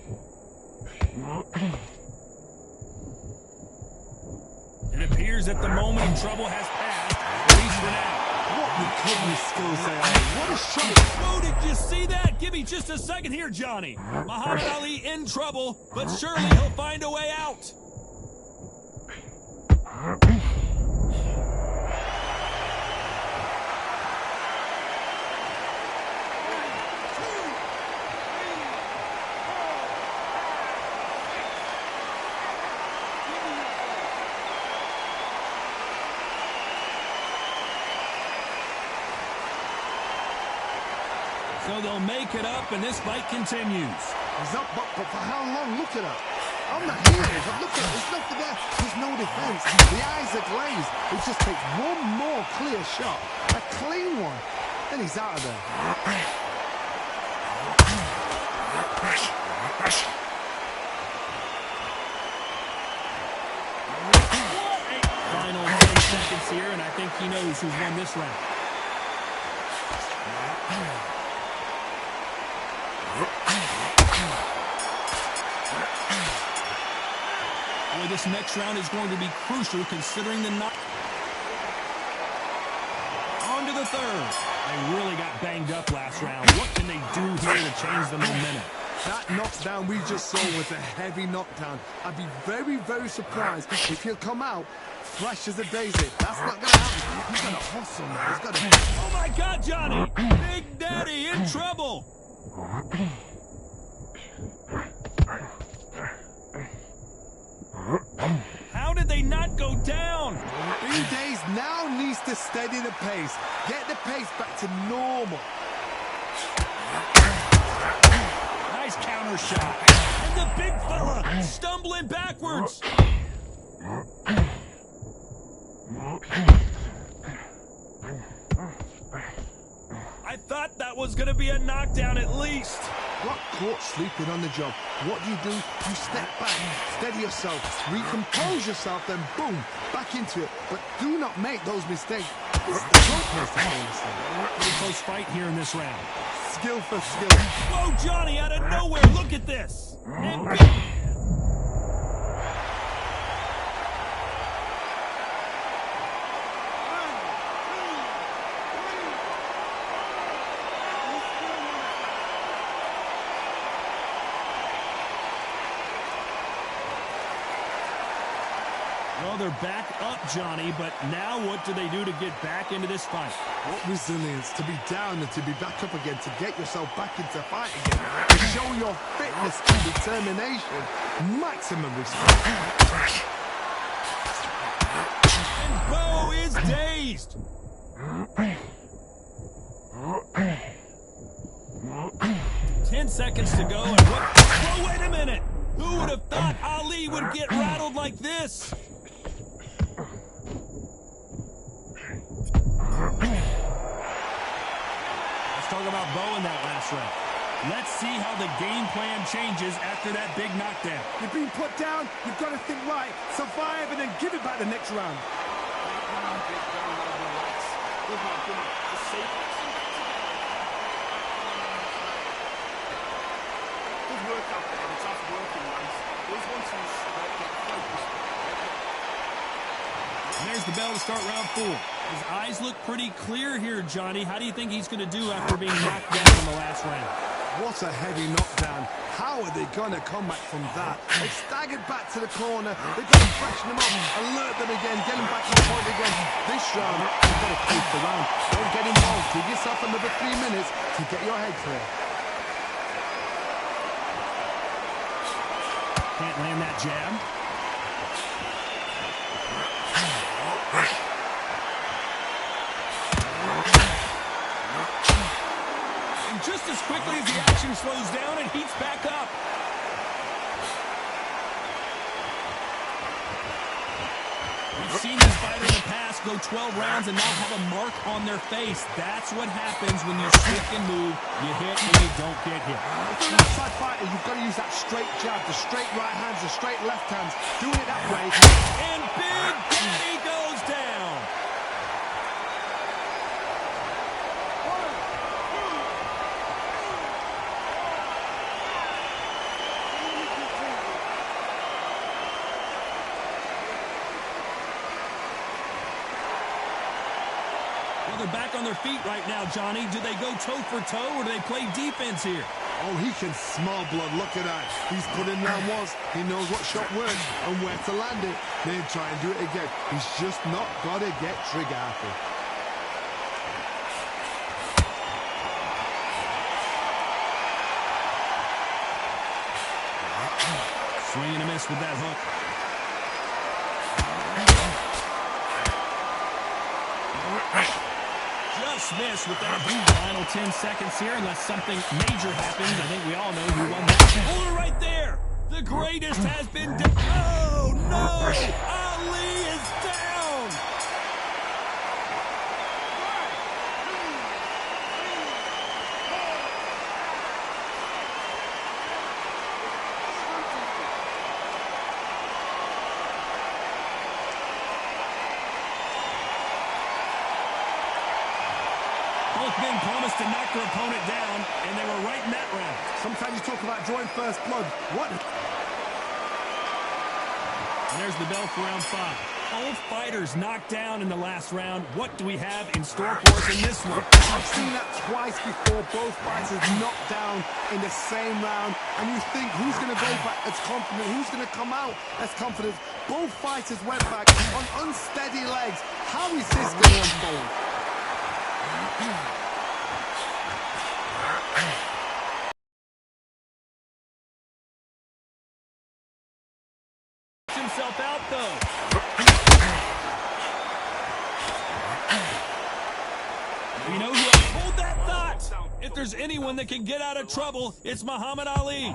It appears that the moment of trouble has passed, at least for now. What recovery skills they are. What a shot. Oh, did you see that? Give me just a second here, Johnny. Muhammad Ali in trouble, but surely he'll find a way out. So they'll make it up, and this fight continues. He's up, but for how long? Look at that. I'm not here, but look at it. There's nothing there. There's no defense. The eyes are glazed. It just takes one more clear shot. A clean one. Then he's out of there. Final 10 seconds here, and I think he knows who's won this round. Boy, this next round is going to be crucial considering the knock. On to the third. They really got banged up last round. What can they do here to change the momentum? That knockdown we just saw was a heavy knockdown. I'd be very, very surprised if he'll come out fresh as a daisy. That's not going to happen. He's got to hustle, man. He's got to... Oh, my God, Johnny! Big Daddy in trouble! How did they not go down? Big Days now needs to steady the pace. Get the pace back to normal. Nice counter shot. And the big fella stumbling backwards. I thought that was going to be a knockdown at least. Got caught sleeping on the job. What do? You step back, steady yourself, recompose yourself, then boom, back into it. But do not make those mistakes. This is the wrong place to make mistakes. Pretty close fight here in this round. Skill for skill. Whoa, Johnny, out of nowhere, look at this. And well, they're back up, Johnny, but now what do they do to get back into this fight? What resilience to be down and to be back up again, to get yourself back into fight again, to show your fitness and determination. Maximum respect. And Bo is dazed. 10 seconds to go, and what? Oh, wait a minute! Who would have thought Ali would get rattled like this? Let's talk about Bo in that last round. Let's see how the game plan changes after that big knockdown. You've been put down, you've got to think right, survive, and then give it back the next round. And there's the bell to start round 4. His eyes look pretty clear here, Johnny. How do you think he's going to do after being knocked down in the last round? What a heavy knockdown. How are they going to come back from that? They staggered back to the corner. They've got to freshen them up, alert them again, get them back on point again. This round, you've got to pace the round. Don't get involved. Give yourself another 3 minutes to get your head clear. can't land that jab. And just as quickly as the action slows down, it heats back up. We've seen this fighter in the past go 12 rounds and not have a mark on their face. That's what happens when you switch and move. You hit and you don't get hit. For an outside fighter, you've got to use that straight jab, the straight right hands, the straight left hands. Doing it that way. And Big Daddy goes down. They're back on their feet right now, Johnny. Do they go toe for toe or do they play defense here? Oh, he can smell blood. Look at that. He's put in round once. He knows what shot works and where to land it. Then try and do it again. He's just not got to get trigger happy. Swing and a miss with that hook. Just missed with that final 10 seconds here, unless something major happens. I think we all know who won that. Oh, right there! The greatest has been oh, no! Ali is down! Both men promised to knock their opponent down, and they were right in that round. Sometimes you talk about drawing first blood. What? And there's the bell for round 5. Both fighters knocked down in the last round. What do we have in store for us in this one? I've seen that twice before. Both fighters knocked down in the same round. And you think, who's going to go back as confident? Who's going to come out as confident? Both fighters went back on unsteady legs. How is this going to unfold? Himself out though. You know who hold that thought? If there's anyone that can get out of trouble, it's Muhammad Ali.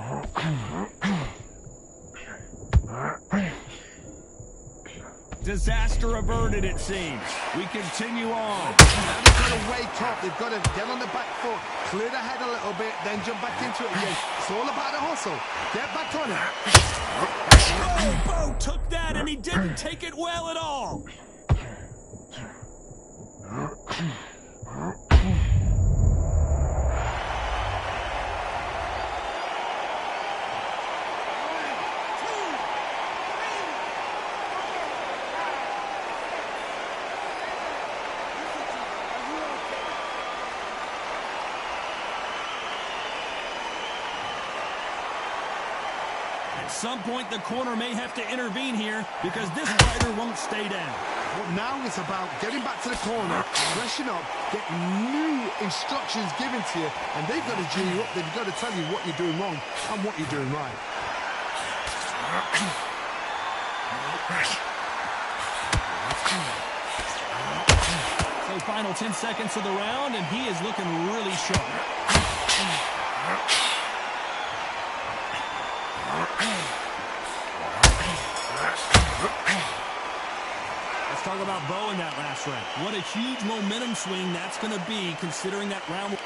Disaster averted, it seems. We continue on. Now they've got to wake up. They've got to get on the back foot, clear the head a little bit, then jump back into it again. It's all about the hustle. Get back on it. Oh, Bo took that and he didn't take it well at all. At some point, the corner may have to intervene here because this fighter won't stay down. Well, now it's about getting back to the corner, freshen up, get new instructions given to you, and they've got to G you up. They've got to tell you what you're doing wrong and what you're doing right. So final 10 seconds of the round, and he is looking really sharp. Let's talk about Bo in that last round. What a huge momentum swing that's going to be, considering that round.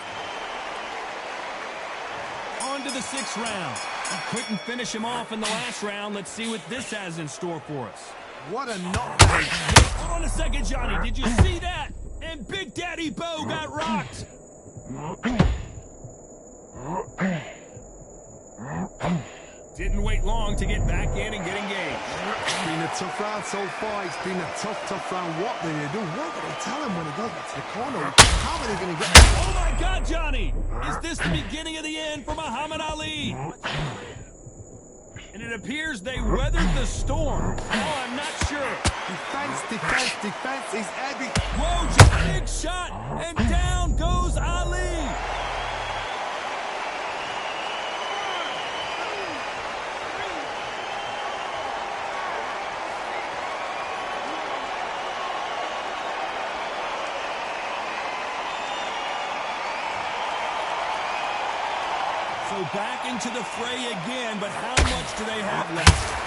On to the 6th round. He couldn't finish him off in the last round. Let's see what this has in store for us. What a knockdown. Hold on a second, Johnny. Did you see that? And Big Daddy Bo got rocked. Didn't wait long to get back in and get engaged. It's been a tough round so far. It's been a tough round. What do they do? What do they tell him when he goes back to the corner? How are they going to get... Oh, my God, Johnny! Is this the beginning of the end for Muhammad Ali? And it appears they weathered the storm. Oh, I'm not sure. Defense is heavy. Whoa, just a big shot, and down goes Ali. So back into the fray again, but how much do they have left?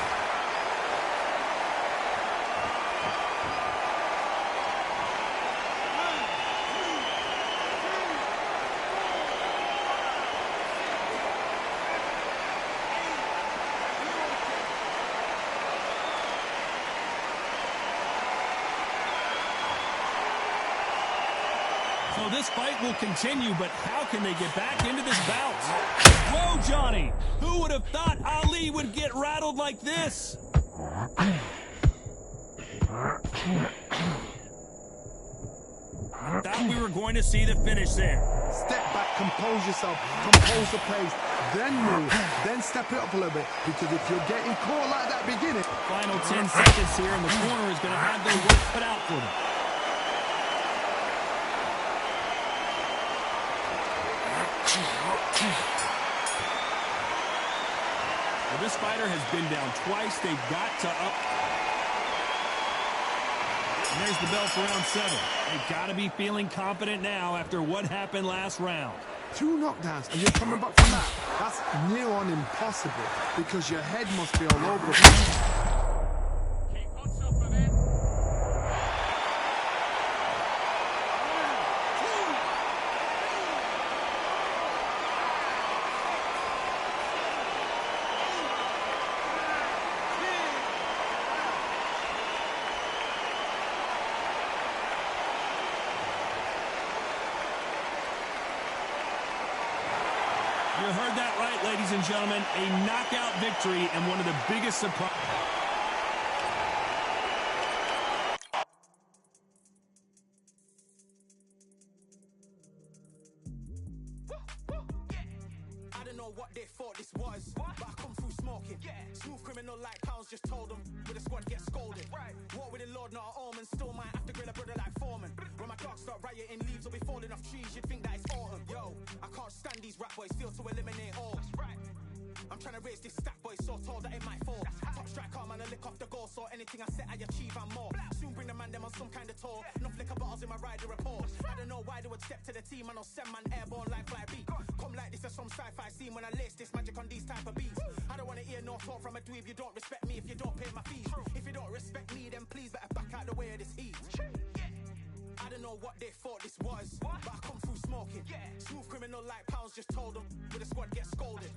So this fight will continue, but how can they get back into this bout? Whoa, Johnny! Who would have thought Ali would get rattled like this? Thought we were going to see the finish there. Step back, compose yourself, compose the pace, then move, then step it up a little bit, because if you're getting caught like that beginning... Final 10 seconds here, and the corner is going to have their work cut out for them. Well, this fighter has been down twice. They've got to up. And there's the bell for round 7. They've got to be feeling confident now after what happened last round. 2 knockdowns, and you're coming back from that. That's near on impossible, because your head must be all over the place. You heard that right, ladies and gentlemen. A knockout victory and one of the biggest surprises. I don't know what they thought this was, but I come through smoking. Smooth criminal like pounds, just told them with the squad get scolded. War with the Lord, not an omen. Still might have to grill a brother like Foreman. When my dogs start rioting, leaves will be falling off trees. You'd think that it's autumn. Yo, I can't stand these rap boys, feel to eliminate all. I'm trying to raise this stack, boy, so tall that it might fall. Top striker, man, I lick off the goal, so anything I set, I achieve and more. Soon bring the man them on some kind of tour. Enough liquor bottles in my rider report. I don't know why they would step to the team, and I'll send man airborne like fly beat. Come like this as some sci-fi scene when I lace this magic on these type of beats. I don't want to hear no talk from a dweeb. You don't respect me if you don't pay my fees. If you don't respect me, then please better back out the way of this heat. I don't know what they thought this was, but I come through smoking. Smooth criminal like pounds, just told them with the squad get scolded.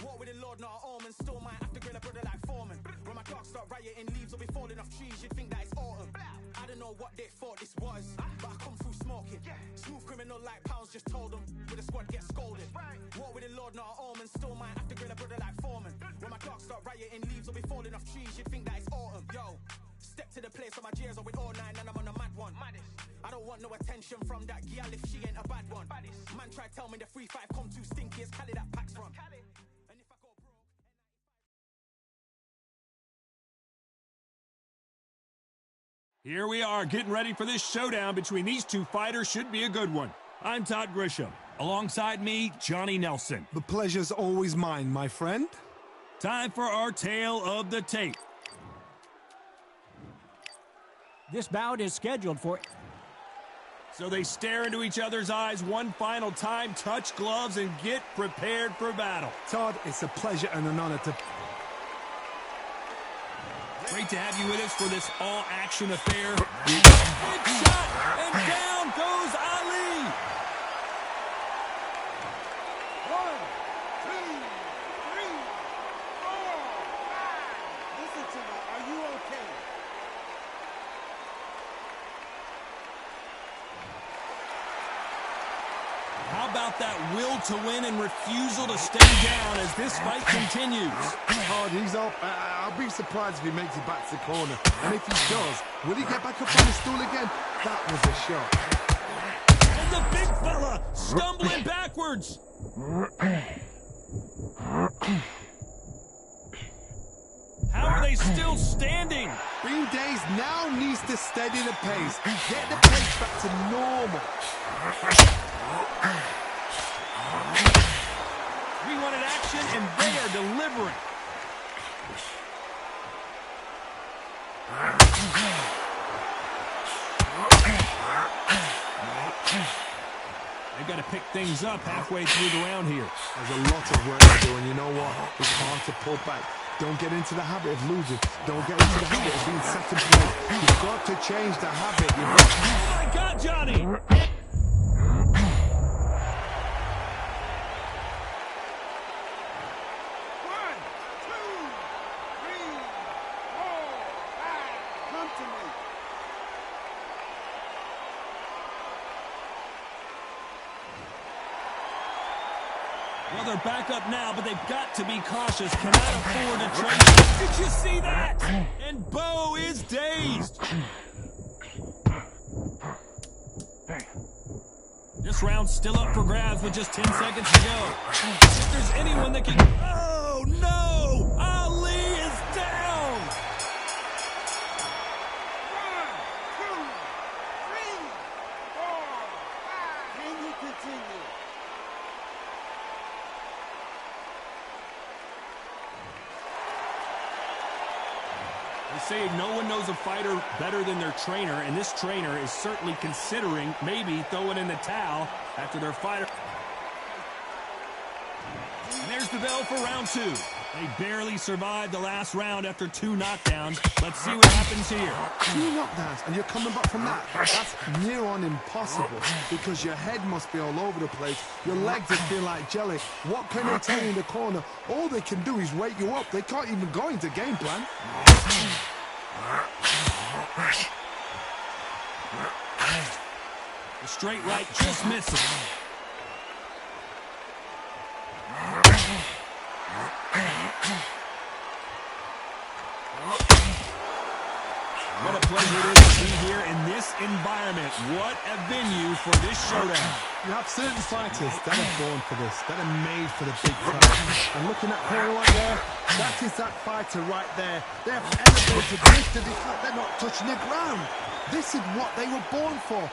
War with the Lord, not an omen. Still might have to grill a brother like Foreman. When my dogs start rioting, leaves will be falling off trees. You'd think that it's autumn. I don't know what they thought this was, but I come through smoking. Smooth criminal like pounds, just told them with the squad get scolded. War with the Lord, not an omen. Still might have to grill a brother like Foreman. When my dogs start rioting, leaves will be falling off trees. You'd think that it's autumn. Yo, step to the place where my J's are with all 9 and I'm on a mad one. I don't want no attention from that gal if she ain't a bad one. Man try tell me the 3-5 come too stinky, it's Cali that packs from. And if I go broke... Here we are, getting ready for this showdown between these two fighters. Should be a good one. I'm Todd Grisham. Alongside me, Johnny Nelson. The pleasure's always mine, my friend. Time for our tale of the tape. This bout is scheduled for... So they stare into each other's eyes one final time, touch gloves, and get prepared for battle. Todd, it's a pleasure and an honor to... Great to have you with us for this all-action affair. Big shot, and down goes Ali. 1, 2, 3, 4, 5. Listen to me. Are you okay? How about that will to win and refusal to stay down as this fight continues? Oh, he's up. I'll be surprised if he makes it back to the corner. And if he does, will he get back up on the stool again? That was a shot. And the big fella stumbling backwards. How are they still standing? Green Days now needs to steady the pace. Get the pace back to normal. We wanted action, and they are delivering. They've got to pick things up halfway through the round here. There's a lot of work to do, and you know what? It's hard to pull back. Don't get into the habit of losing. Don't get into the habit of being second place. You've got to change the habit. You've got to... Oh my God, Johnny! Well, they're back up now, but they've got to be cautious. Cannot afford to trade. Did you see that? And Bo is dazed. This round's still up for grabs with just 10 seconds to go. If there's anyone that can... Oh, no! Ali is down! 1, 2, 3, 4, 5. Can you continue? They say no one knows a fighter better than their trainer, and this trainer is certainly considering maybe throwing in the towel after their fighter. And there's the bell for round 2. They barely survived the last round after 2 knockdowns. Let's see what happens here. 2 knockdowns, and you're coming back from that. That's near on impossible, because your head must be all over the place. Your legs just feel like jelly. What can they tell you in the corner? All they can do is wake you up. They can't even go into game plan. The straight right just misses. What a pleasure it is to be here in this environment. What a venue for this showdown. You have certain fighters that are born for this, that are made for the big crowd. And looking at Corey right there, that is that fighter right there. They have elevated, lifted, it's like they're not touching the ground. This is what they were born for.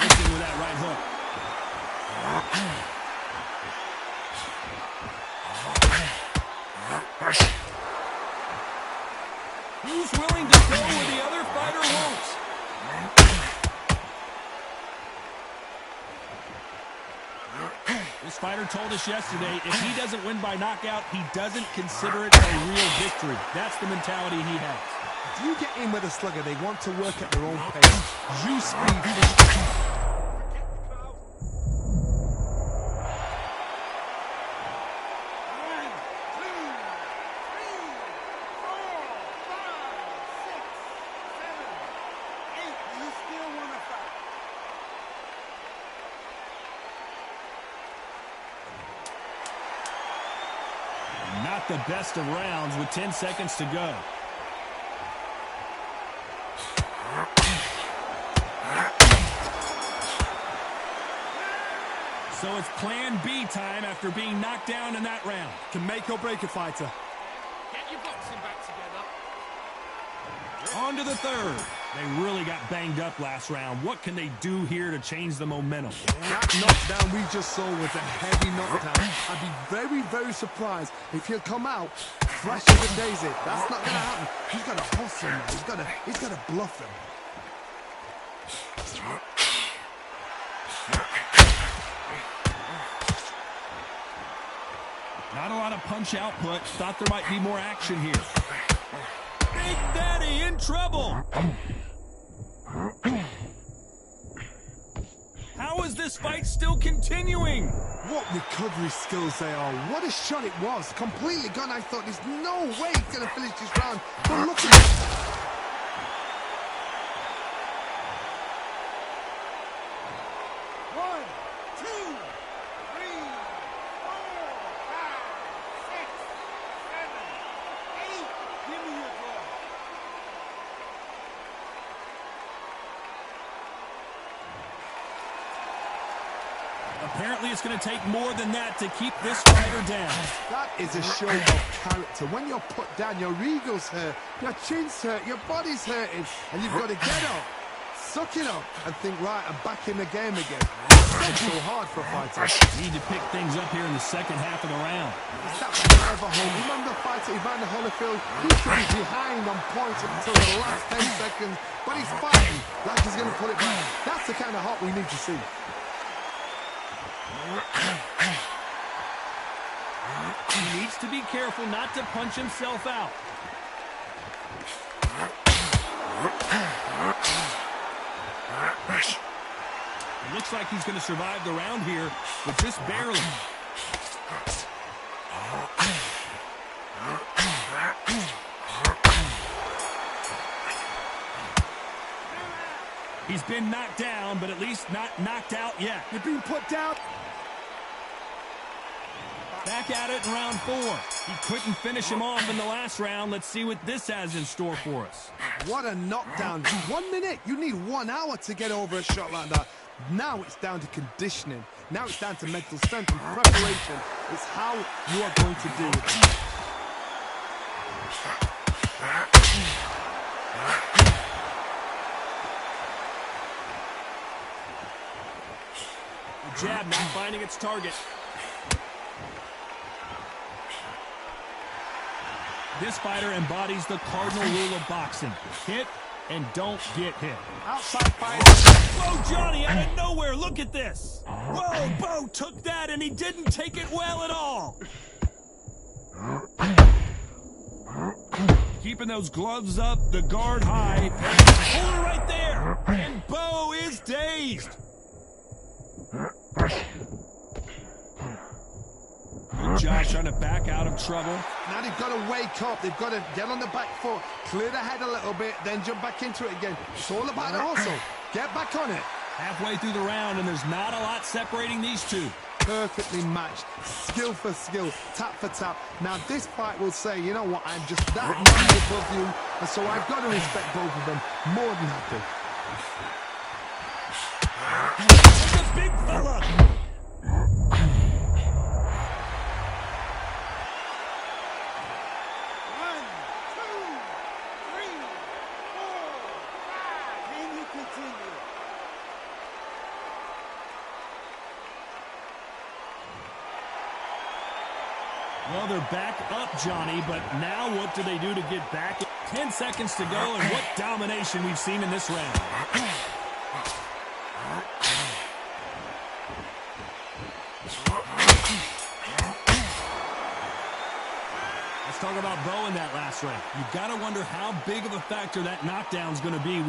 Missing with that right hook. Who's willing to go where the other fighter won't? This fighter told us yesterday, if he doesn't win by knockout, he doesn't consider it a real victory. That's the mentality he has. If you get in with a slugger, they want to work at their own pace. Use speed. Not the best of rounds with 10 seconds to go. So it's plan B time after being knocked down in that round. Can make or break a fighter. Get your boxing back together. On to the third. They really got banged up last round. What can they do here to change the momentum? That knockdown we just saw was a heavy knockdown. I'd be very, very surprised if he'll come out fresh as a daisy. That's not going to happen. He's got to hustle him. He's got to bluff him. Not a lot of punch output. Thought there might be more action here. Big Daddy in trouble. How is this fight still continuing? What recovery skills they are. What a shot it was. Completely gone. I thought there's no way he's going to finish this round. But look at it. Apparently it's going to take more than that to keep this fighter down. That is a show of character. When you're put down, your ego's hurt, your chin's hurt, your body's hurting, and you've got to get up, suck it up, and think, right, I'm back in the game again. It's so hard for a fighter. Need to pick things up here in the second half of the round. It's that forever home. Remember the fight fighter Evander Holyfield, he could be behind on points up until the last 10 seconds, but he's fighting like he's going to put it back. That's the kind of hop we need to see. He needs to be careful not to punch himself out. It looks like he's going to survive the round here, but just barely. He's been knocked down, but at least not knocked out yet. You're being put down. Back at it in round 4. He couldn't finish him off in the last round. Let's see what this has in store for us. What a knockdown. 1 minute. You need 1 hour to get over a shot like that. Now it's down to conditioning. Now it's down to mental strength and preparation. It's how you are going to do it. The jab not finding its target. This fighter embodies the cardinal rule of boxing. Hit and don't get hit. Outside fighter. Whoa, Johnny, out of nowhere. Look at this. Whoa, Bo took that, and he didn't take it well at all. Keeping those gloves up, the guard high. Hold it right there. And Bo is dazed. Good job trying to back out of trouble. Now they've got to wake up. They've got to get on the back foot, clear the head a little bit, then jump back into it again. It's all about the hustle. Get back on it. Halfway through the round, and there's not a lot separating these two. Perfectly matched. Skill for skill. Tap for tap. Now this fight will say, you know what, I'm just that much above you, and so I've got to respect both of them. More than happy. That's a big fella. Well, they're back up, Johnny, but now what do they do to get back? 10 seconds to go, and what domination we've seen in this round. Let's talk about Bo in that last round. You've got to wonder how big of a factor that knockdown's going to be.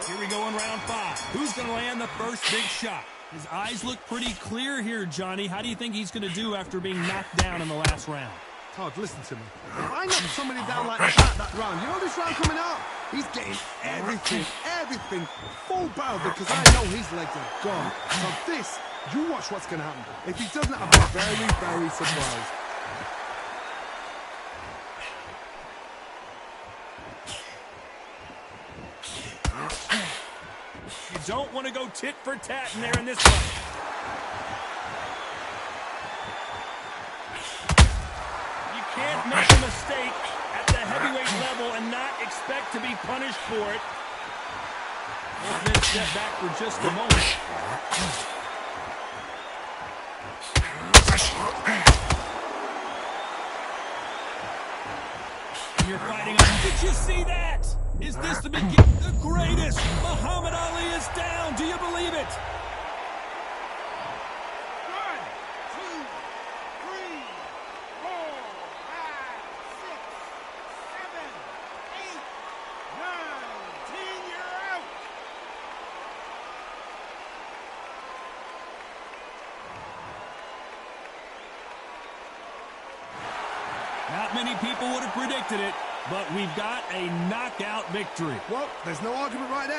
Here we go in round 5. Who's going to land the first big shot? His eyes look pretty clear here, Johnny. How do you think he's going to do after being knocked down in the last round? Todd, listen to me. If I knock somebody down like that round, you know this round coming up? He's getting everything full barrel because I know his legs are gone. So this, you watch what's going to happen. If he doesn't, I'll be very, very surprised. You don't want to go tit for tat in there in this fight. You can't make a mistake at the heavyweight level and not expect to be punished for it. Both men step back for just a moment. You're fighting on. Did you see that? Is this the beginning? The greatest! Muhammad Ali is down. Do you believe it? 1, 2, 3, 4, 5, 6, 7, 8, 9, 10. You're out. Not many people would have predicted it, but we've got a knockout victory. Well, there's no argument right there.